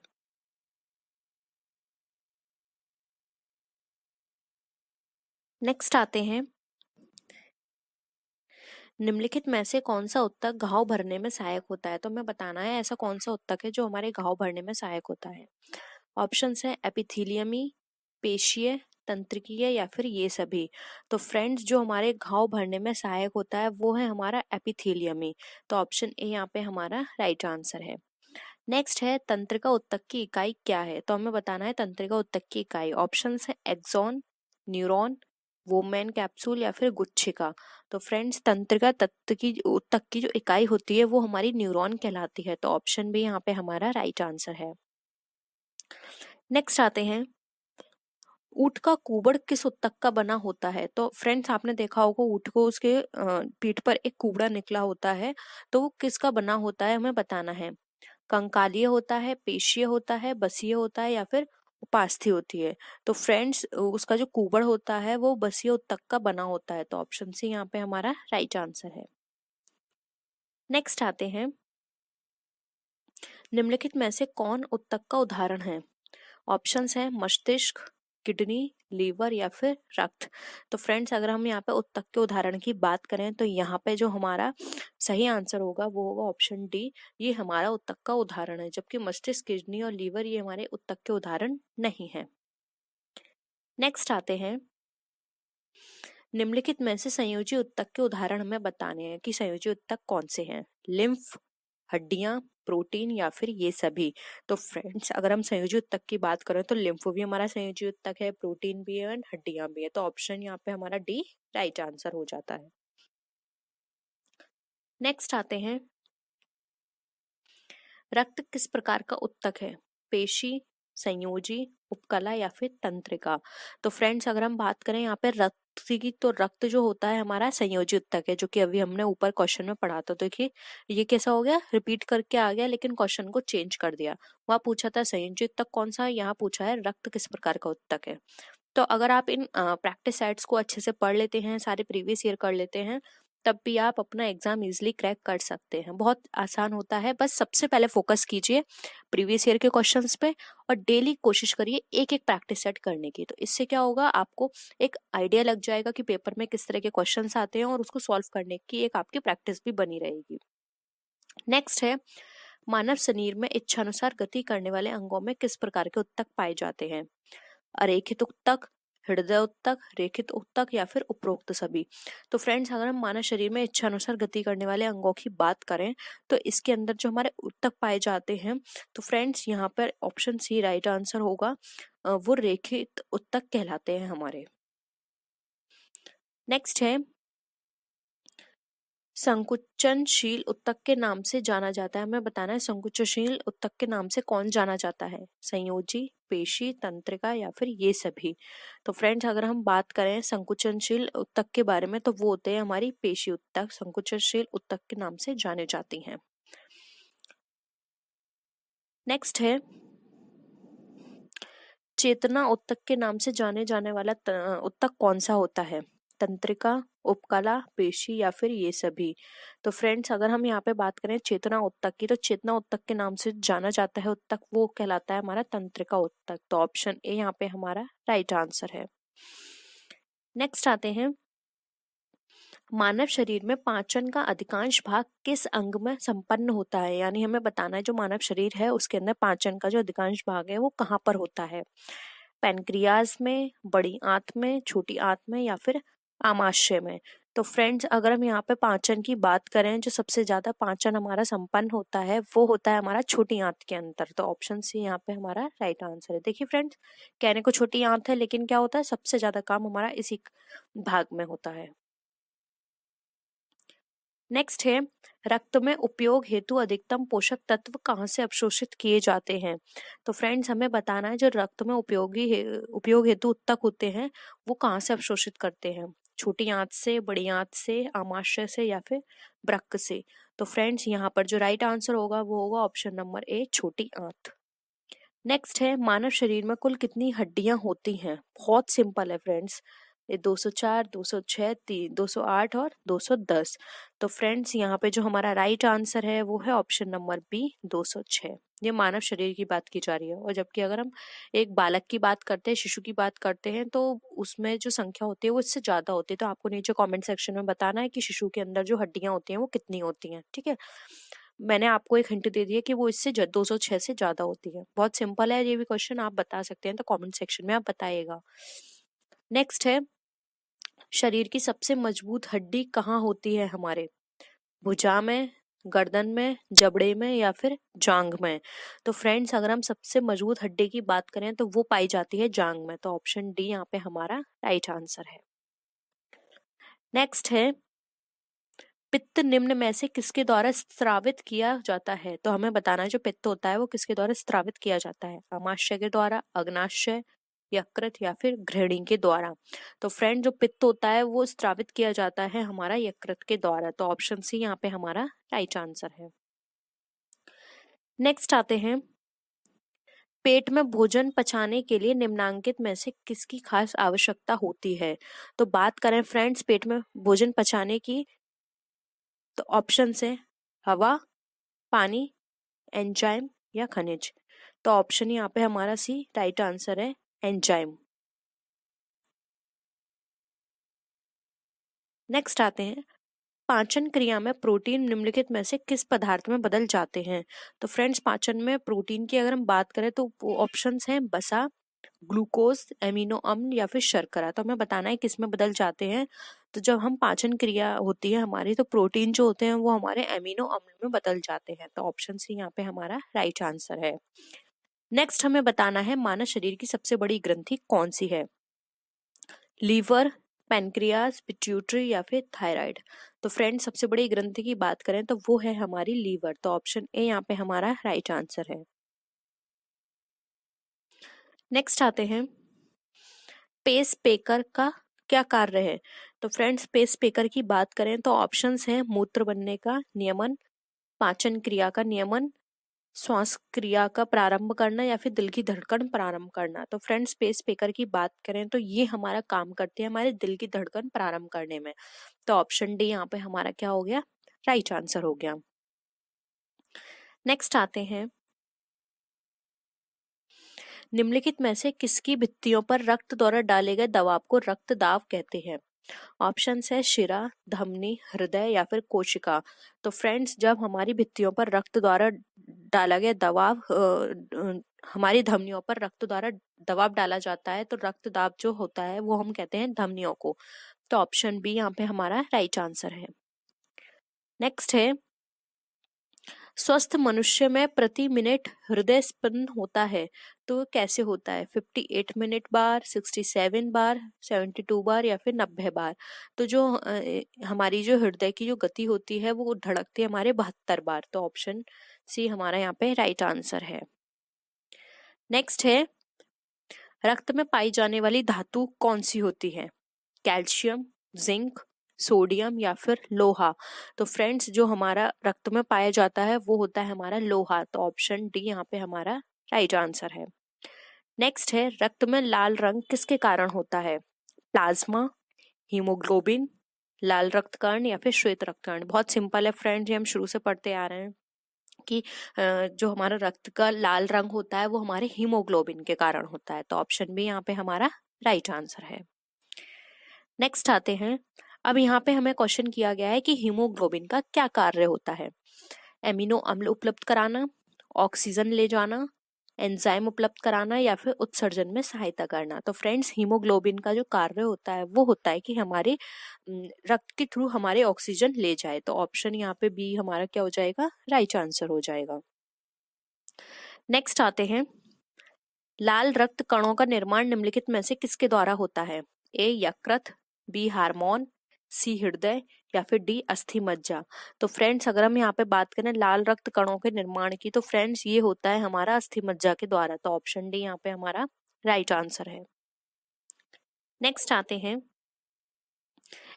नेक्स्ट आते हैं, निम्नलिखित में से कौन सा उत्तक घाव भरने में सहायक होता है? तो हमें बताना है ऐसा कौन सा उत्तक है जो हमारे घाव भरने में सहायक होता है। ऑप्शंस है एपिथेलियमी, पेशीय, तंत्रिकीय, या फिर ये सभी। तो फ्रेंड्स, जो हमारे घाव भरने में सहायक होता है वो है हमारा एपिथेलियमी। तो ऑप्शन ए यहाँ पे हमारा राइट आंसर है। नेक्स्ट है, तंत्रिका उत्तक की इकाई क्या है? तो हमें बताना है तंत्रिका उत्तक की इकाई। ऑप्शंस है एक्सॉन, न्यूरॉन, वोमेन कैप्सूल, या फिर गुच्छिका। तो फ्रेंड्स, तंत्रिका तत्व की उत्तक की जो इकाई होती है वो हमारी न्यूरॉन कहलाती है। तो ऑप्शन भी यहाँ पे हमारा राइट आंसर है। नेक्स्ट आते हैं, ऊंट का कुबड़ किस उत्तक का बना होता है? तो फ्रेंड्स, आपने देखा होगा ऊंट को उसके पीठ पर एक कुबड़ा निकला होता है, तो वो किसका बना होता है हमें बताना है। कंकालीय होता है, पेशीय होता है, बसीय होता है, या फिर उपास्थि होती है। तो फ्रेंड्स, उसका जो कुबड़ होता है वो बसीय उत्तक का बना होता है। तो ऑप्शन सी यहाँ पे हमारा राइट आंसर है। नेक्स्ट आते हैं, निम्नलिखित में से कौन उत्तक का उदाहरण है? ऑप्शंस है मस्तिष्क, किडनी, लीवर, या फिर रक्त। तो फ्रेंड्स, अगर हम यहाँ पे उत्तक के उदाहरण की बात करें तो यहाँ पे जो हमारा सही आंसर होगा वो होगा ऑप्शन डी। ये हमारा उत्तक का उदाहरण है, जबकि मस्तिष्क, किडनी और लीवर ये हमारे उत्तक के उदाहरण नहीं है। नेक्स्ट आते हैं, निम्नलिखित में से संयोजी उत्तक के उदाहरण हमें बताने हैं कि संयोजी उत्तक कौन से हैं। लिम्फ, हड्डियां, प्रोटीन, या फिर ये सभी। तो फ्रेंड्स, अगर हम संयोजी उत्तक की बात करें तो लिम्फ भी हमारा संयोजी उत्तक है, प्रोटीन भी है, हड्डियां भी है। तो ऑप्शन यहाँ पे हमारा डी राइट आंसर हो जाता है। नेक्स्ट आते हैं, रक्त किस प्रकार का उत्तक है? पेशी, संयोजी, उपकला, या फिर तंत्रिका। तो फ्रेंड्स, अगर हम बात करें यहाँ पे रक्त की, तो रक्त जो होता है हमारा संयोजी उत्तक है, जो कि अभी हमने ऊपर क्वेश्चन में पढ़ा था। तो देखिए ये कैसा हो गया, रिपीट करके आ गया लेकिन क्वेश्चन को चेंज कर दिया। वहां पूछा था संयोजी उत्तक कौन सा है, यहाँ पूछा है रक्त किस प्रकार का उत्तक है। तो अगर आप इन प्रैक्टिस सेट्स को अच्छे से पढ़ लेते हैं, सारे प्रीवियस ईयर कर लेते हैं, तब भी आप अपना एग्जाम इजीली क्रैक कर सकते हैं। बहुत आसान होता है, बस सबसे पहले फोकस कीजिए प्रीवियस ईयर के क्वेश्चंस पे और डेली कोशिश करिए एक एक प्रैक्टिस सेट करने की। तो इससे क्या होगा, आपको एक आइडिया लग जाएगा कि पेपर में किस तरह के क्वेश्चंस आते हैं और उसको सॉल्व करने की एक आपकी प्रैक्टिस भी बनी रहेगी। नेक्स्ट है, मानव शरीर में इच्छानुसार गति करने वाले अंगों में किस प्रकार के उत्तक पाए जाते हैं? अरेखित उत्तक, हृदय ऊतक, रेखित ऊतक या फिर उपरोक्त सभी। तो फ्रेंड्स अगर हम मानव शरीर में इच्छानुसार गति करने वाले अंगों की बात करें तो इसके अंदर जो हमारे ऊतक पाए जाते हैं तो फ्रेंड्स यहाँ पर ऑप्शन सी राइट आंसर होगा, वो रेखित ऊतक कहलाते हैं हमारे। नेक्स्ट है संकुचनशील ऊतक के नाम से जाना जाता है। हमें बताना है संकुचनशील ऊतक के नाम से कौन जाना जाता है, संयोजी, पेशी, तंत्रिका या फिर ये सभी। तो फ्रेंड्स अगर हम बात करें संकुचनशील ऊतक के बारे में तो वो होते हैं हमारी पेशी ऊतक, संकुचनशील ऊतक के नाम से जाने जाती हैं। नेक्स्ट है चेतना ऊतक के नाम से जाने जाने वाला ऊतक कौन सा होता है, तंत्रिका, उपकला, पेशी या फिर ये सभी। तो फ्रेंड्स अगर हम यहाँ पे बात करें चेतना ऊतक की तो चेतना ऊतक के नाम से जाना जाता है ऊतक, वो कहलाता है हमारा तंत्रिका ऊतक। तो ऑप्शन ए यहाँ पे हमारा राइट आंसर है। नेक्स्ट आते हैं मानव शरीर में पाचन का अधिकांश भाग किस अंग में संपन्न होता है, यानी हमें बताना है जो मानव शरीर है उसके अंदर पाचन का जो अधिकांश भाग है वो कहाँ पर होता है, पैनक्रियाज में, बड़ी आंत में, छोटी आंत में या फिर आमाशय में। तो फ्रेंड्स अगर हम यहाँ पे पाचन की बात करें जो सबसे ज्यादा पाचन हमारा संपन्न होता है वो होता है हमारा छोटी आंत के अंदर। तो ऑप्शन सी यहाँ पे हमारा राइट आंसर है। देखिए फ्रेंड्स कहने को छोटी आंत है लेकिन क्या होता है सबसे ज्यादा काम हमारा इसी भाग में होता है। नेक्स्ट है रक्त में उपयोग हेतु अधिकतम पोषक तत्व कहाँ से अवशोषित किए जाते हैं। तो फ्रेंड्स हमें बताना है जो रक्त में उपयोग हेतु ऊतक होते हैं वो कहाँ से अवशोषित करते हैं, छोटी आंत से, बड़ी आंत से, आमाशय से या फिर वृक्क से। तो फ्रेंड्स यहाँ पर जो राइट आंसर होगा वो होगा ऑप्शन नंबर ए, छोटी आंत। नेक्स्ट है मानव शरीर में कुल कितनी हड्डियां होती हैं। बहुत सिंपल है फ्रेंड्स, ये 204, 206, 208 और 210। तो फ्रेंड्स यहाँ पे जो हमारा राइट आंसर है वो है ऑप्शन नंबर बी, 206। ये मानव शरीर की बात की जा रही है। और जबकि अगर हम एक बालक की बात करते हैं, शिशु की बात करते हैं तो उसमें जो संख्या होती है वो इससे ज्यादा होती है। तो आपको नीचे कमेंट सेक्शन में बताना है कि शिशु के अंदर जो हड्डियां होती हैं वो कितनी होती हैं, ठीक है। मैंने आपको एक हिंट दे दिया कि वो इससे 206 से ज्यादा होती है। बहुत सिंपल है ये भी क्वेश्चन, आप बता सकते हैं तो कमेंट सेक्शन में आप बताइएगा। नेक्स्ट है शरीर की सबसे मजबूत हड्डी कहाँ होती है हमारे, भुजा में, गर्दन में, जबड़े में या फिर जांग में। तो फ्रेंड्स अगर हम सबसे मजबूत हड्डी की बात करें तो वो पाई जाती है जांग में। तो ऑप्शन डी यहाँ पे हमारा राइट आंसर है। नेक्स्ट है पित्त निम्न में से किसके द्वारा स्रावित किया जाता है। तो हमें बताना है जो पित्त होता है वो किसके द्वारा स्रावित किया जाता है, आमाशय के द्वारा, अग्नाशय, यकृत या फिर घृणी के द्वारा। तो फ्रेंड जो पित्त होता है वो स्रावित किया जाता है हमारा यकृत के द्वारा। तो ऑप्शन सी यहाँ पे हमारा राइट आंसर है। नेक्स्ट आते हैं पेट में भोजन पचाने के लिए निम्नांकित में से किसकी खास आवश्यकता होती है। तो बात करें फ्रेंड्स पेट में भोजन पचाने की तो ऑप्शन है हवा, पानी, एंजाइम या खनिज। तो ऑप्शन यहाँ पे हमारा सी राइट आंसर है, एंजाइम। नेक्स्ट आते हैं पाचन क्रिया में प्रोटीन निम्नलिखित में से किस पदार्थ में बदल जाते हैं। तो फ्रेंड्स पाचन में प्रोटीन की अगर हम बात करें तो ऑप्शंस हैं बसा, ग्लूकोज, एमिनो अम्ल या फिर शर्करा। तो हमें बताना है किस में बदल जाते हैं। तो जब हम पाचन क्रिया होती है हमारी तो प्रोटीन जो होते हैं वो हमारे एमिनो अम्ल में बदल जाते हैं। तो ऑप्शन सी यहाँ पे हमारा राइट आंसर है। नेक्स्ट हमें बताना है मानव शरीर की सबसे बड़ी ग्रंथि कौन सी है, लीवर, पैनक्रियाज, पिट्यूटरी या फिर थायराइड। तो फ्रेंड सबसे बड़ी ग्रंथि की बात करें तो वो है हमारी लीवर। तो ऑप्शन ए यहाँ पे हमारा राइट आंसर है। नेक्स्ट आते हैं पेस पेकर का क्या कार्य है। तो फ्रेंड्स पेस पेकर की बात करें तो ऑप्शंस हैं मूत्र बनने का नियमन, पाचन क्रिया का नियमन, श्वास क्रिया का प्रारंभ करना या फिर दिल की धड़कन प्रारंभ करना। तो फ्रेंड्स पेस पेकर की बात करें तो ये हमारा काम करती है हमारे दिल की धड़कन प्रारंभ करने में। तो ऑप्शन डी यहाँ पे हमारा क्या हो गया, राइट आंसर हो गया। नेक्स्ट आते हैं निम्नलिखित में से किसकी भित्तियों पर रक्त द्वारा डाले गए दबाव को रक्तदाब कहते हैं। ऑप्शन है शिरा, धमनी, हृदय या फिर कोशिका। तो फ्रेंड्स जब हमारी भित्तियों पर रक्त द्वारा डाला गया दबाव हमारी धमनियों पर रक्त द्वारा दबाव डाला जाता है तो रक्त दाब जो होता है वो हम कहते हैं धमनियों को। तो ऑप्शन बी यहाँ पे हमारा राइट आंसर है। नेक्स्ट है, स्वस्थ मनुष्य में प्रति मिनट हृदय स्पंदन होता है तो कैसे होता है? 58 मिनट बार, 67 बार, 72 बार या फिर 90 बार। तो जो हमारी जो हृदय की जो गति होती है वो धड़कती है हमारे 72 बार। तो ऑप्शन सी हमारा यहाँ पे राइट आंसर है। नेक्स्ट है, रक्त में पाई जाने वाली धातु कौन सी होती है? कैल्शियम, जिंक, सोडियम या फिर लोहा। तो फ्रेंड्स जो हमारा रक्त में पाया जाता है वो होता है हमारा लोहा। तो ऑप्शन डी यहाँ पे हमारा राइट आंसर है। नेक्स्ट है, रक्त में लाल रंग किसके कारण होता है? प्लाज्मा, हीमोग्लोबिन, लाल रक्त कण या फिर श्वेत रक्त कण। बहुत सिंपल है फ्रेंड्स, ये हम शुरू से पढ़ते आ रहे हैं कि जो हमारा रक्त का लाल रंग होता है वो हमारे हीमोग्लोबिन के कारण होता है। तो ऑप्शन बी यहाँ पे हमारा राइट आंसर है। नेक्स्ट आते हैं, अब यहाँ पे हमें क्वेश्चन किया गया है कि हीमोग्लोबिन का क्या कार्य होता है? एमिनो अम्ल उपलब्ध कराना, ऑक्सीजन ले जाना, एंजाइम उपलब्ध कराना या फिर उत्सर्जन में सहायता करना। तो फ्रेंड्स हीमोग्लोबिन का जो कार्य होता है वो होता है कि हमारे रक्त के थ्रू हमारे ऑक्सीजन ले जाए। तो ऑप्शन यहाँ पे बी हमारा क्या हो जाएगा? राइट आंसर हो जाएगा। नेक्स्ट आते हैं, लाल रक्त कणों का निर्माण निम्नलिखित में से किसके द्वारा होता है? ए यकृत, बी हार्मोन, सी हृदय या फिर डी अस्थि मज्जा। तो फ्रेंड्स अगर हम यहाँ पे बात करें लाल रक्त कणों के निर्माण की तो फ्रेंड्स ये होता है हमारा अस्थि मज्जा के द्वारा। तो ऑप्शन डी यहाँ पे हमारा राइट आंसर है। नेक्स्ट आते हैं,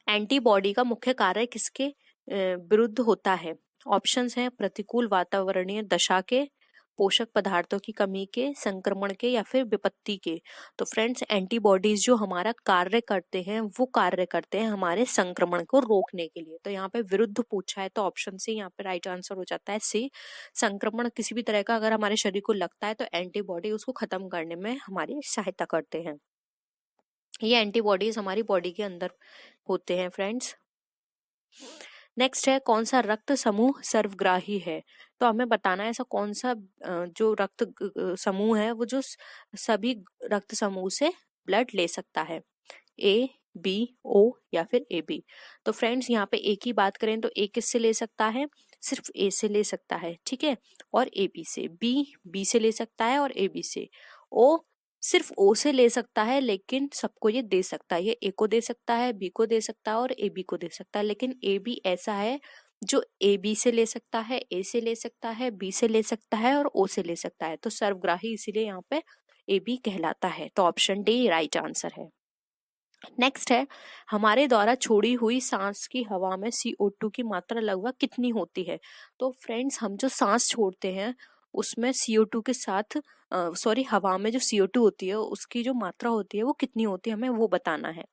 एंटीबॉडी का मुख्य कार्य किसके विरुद्ध होता है? ऑप्शंस हैं प्रतिकूल वातावरणीय दशा के, पोषक पदार्थों की कमी के, संक्रमण के या फिर विपत्ति के। तो फ्रेंड्स एंटीबॉडीज जो हमारा कार्य करते हैं वो कार्य करते हैं हमारे संक्रमण को रोकने के लिए। तो यहाँ पे विरुद्ध पूछा है तो ऑप्शन सी यहाँ पे राइट आंसर हो जाता है। सी, संक्रमण किसी भी तरह का अगर हमारे शरीर को लगता है तो एंटीबॉडी उसको खत्म करने में हमारी सहायता करते हैं। ये एंटीबॉडीज हमारी बॉडी के अंदर होते हैं फ्रेंड्स। नेक्स्ट है, कौन सा रक्त समूह सर्वग्राही है? तो हमें बताना है ऐसा कौन सा जो रक्त समूह है वो जो सभी रक्त समूह से ब्लड ले सकता है। ए, बी, ओ या फिर ए बी। तो फ्रेंड्स यहाँ पे ए की बात करें तो ए किससे ले सकता है? सिर्फ ए से ले सकता है, ठीक है। और ए बी से, बी से ले सकता है और ए बी से। ओ सिर्फ ओ से ले सकता है लेकिन सबको ये दे सकता है। ये ए को दे सकता है, बी को दे सकता है और ए बी को दे सकता है। लेकिन ए बी ऐसा है जो ए बी से ले सकता है, ए से ले सकता है, बी से ले सकता है और ओ से ले सकता है। तो सर्वग्राही इसीलिए यहाँ पे ए बी कहलाता है। तो ऑप्शन डी राइट आंसर है। नेक्स्ट है, हमारे द्वारा छोड़ी हुई सांस की हवा में CO2 की मात्रा लगभग कितनी होती है? तो फ्रेंड्स हम जो सांस छोड़ते हैं उसमें CO2 के साथ हवा में जो CO2 होती है उसकी जो मात्रा होती है वो कितनी होती है हमें वो बताना है।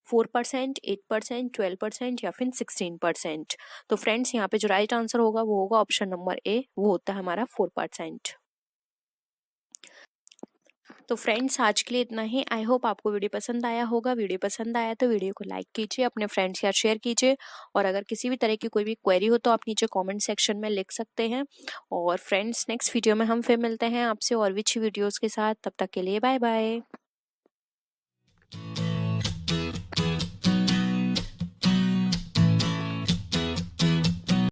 4%, 8%, 12% या फिर 16%। तो फ्रेंड्स यहाँ पे जो राइट आंसर होगा वो होगा ऑप्शन नंबर ए, वो होता है हमारा 4%। तो फ्रेंड्स आज के लिए इतना ही। आई होप आपको वीडियो पसंद आया होगा। वीडियो पसंद आया तो वीडियो को लाइक कीजिए, अपने फ्रेंड्स के साथ शेयर कीजिए और अगर किसी भी तरह की कोई भी क्वेरी हो तो आप नीचे कमेंट सेक्शन में लिख सकते हैं। और फ्रेंड्स नेक्स्ट वीडियो में हम फिर मिलते हैं आपसे और भी अच्छी वीडियोस के साथ। तब तक के लिए बाय बाय।